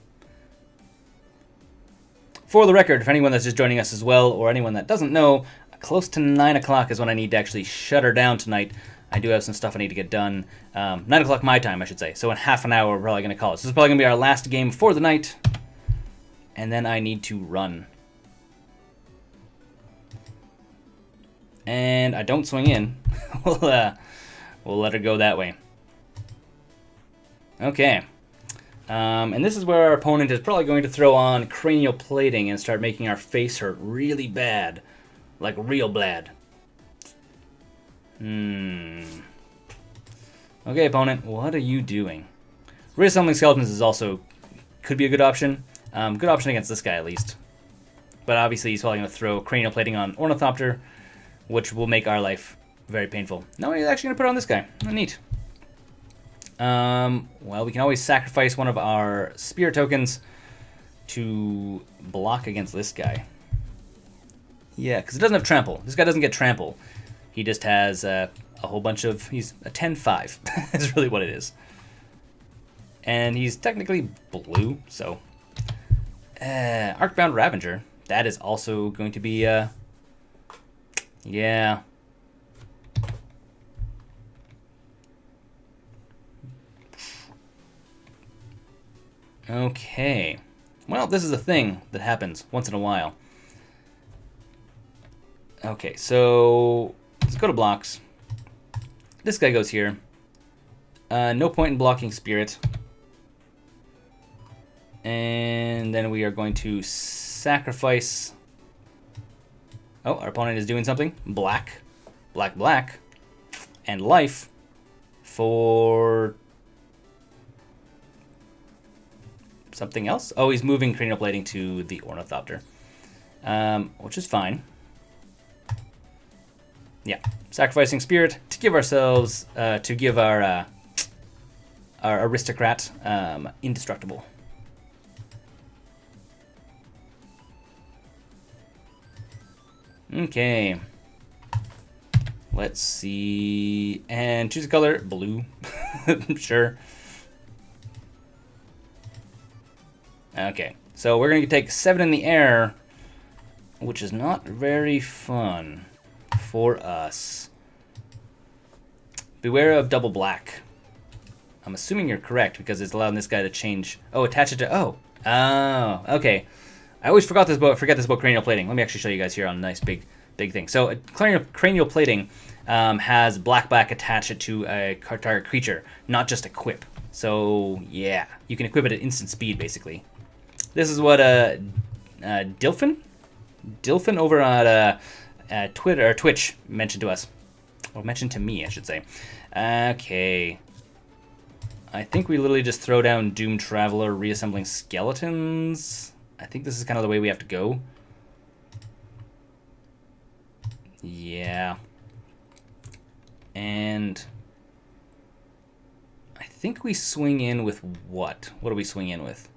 For the record, for anyone that's just joining us as well, or anyone that doesn't know, close to 9 o'clock is when I need to actually shut her down tonight. I do have some stuff I need to get done. 9 o'clock my time, I should say. So in half an hour, we're probably going to call it. So this is probably going to be our last game for the night. And then I need to run. And I don't swing in. We'll let her go that way. Okay. And this is where our opponent is probably going to throw on cranial plating and start making our face hurt really bad. Like real bad. Okay, opponent, what are you doing? Reassembling Skeletons is also, could be a good option. Good option against this guy, at least. But obviously, he's probably going to throw cranial plating on Ornithopter, which will make our life very painful. No, he's actually going to put it on this guy. Oh, neat. Well, we can always sacrifice one of our Spirit tokens to block against this guy. Yeah, because it doesn't have Trample. This guy doesn't get Trample. He just has a whole bunch of... He's a 10-5 is really what it is. And he's technically blue, so... Arcbound Ravager. That is also going to be... yeah. Okay. Well, this is a thing that happens once in a while. Okay, so let's go to blocks. This guy goes here. No point in blocking Spirit. And then we are going to sacrifice... Oh, our opponent is doing something. Black. Black, black. And life for... something else? Oh, he's moving cranial plating to the Ornithopter. Which is fine. Yeah, sacrificing Spirit to give ourselves, to give our Aristocrat indestructible. Okay. Let's see, and choose a color, blue. Sure. Okay, so we're gonna take 7 in the air, which is not very fun for us. Beware of double black. I'm assuming you're correct because it's allowing this guy to change. Oh, attach it to. Oh, okay. I always forget this about cranial plating. Let me actually show you guys here on a nice big big thing. So cranial plating has black attached to a target creature, not just equip. So yeah, you can equip it at instant speed, basically. This is what Dilfin over at Twitter or Twitch mentioned to us. Well, mentioned to me, I should say. Okay. I think we literally just throw down Doom Traveler, reassembling skeletons. I think this is kind of the way we have to go. Yeah. And I think we swing in with what? What do we swing in with?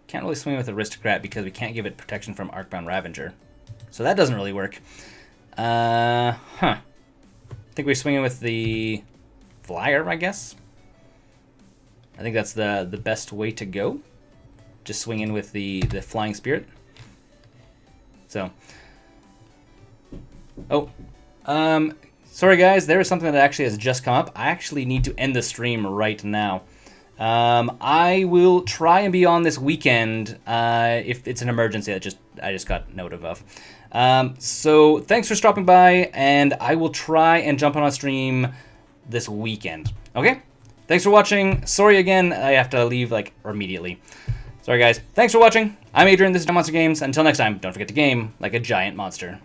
Can't really swing with Aristocrat because we can't give it protection from Arcbound Ravager. So that doesn't really work. I think we swing in with the Flyer, I guess. I think that's the best way to go. Just swing in with the Flying Spirit. So. Oh. Sorry guys, there is something that actually has just come up. I actually need to end the stream right now. I will try and be on this weekend if it's an emergency that I just got notice of. So thanks for stopping by, and I will try and jump on a stream this weekend. Okay? Thanks for watching. Sorry again, I have to leave like immediately. Sorry guys. Thanks for watching. I'm Adrian, this is Giant Monster Games. Until next time, don't forget to game like a giant monster.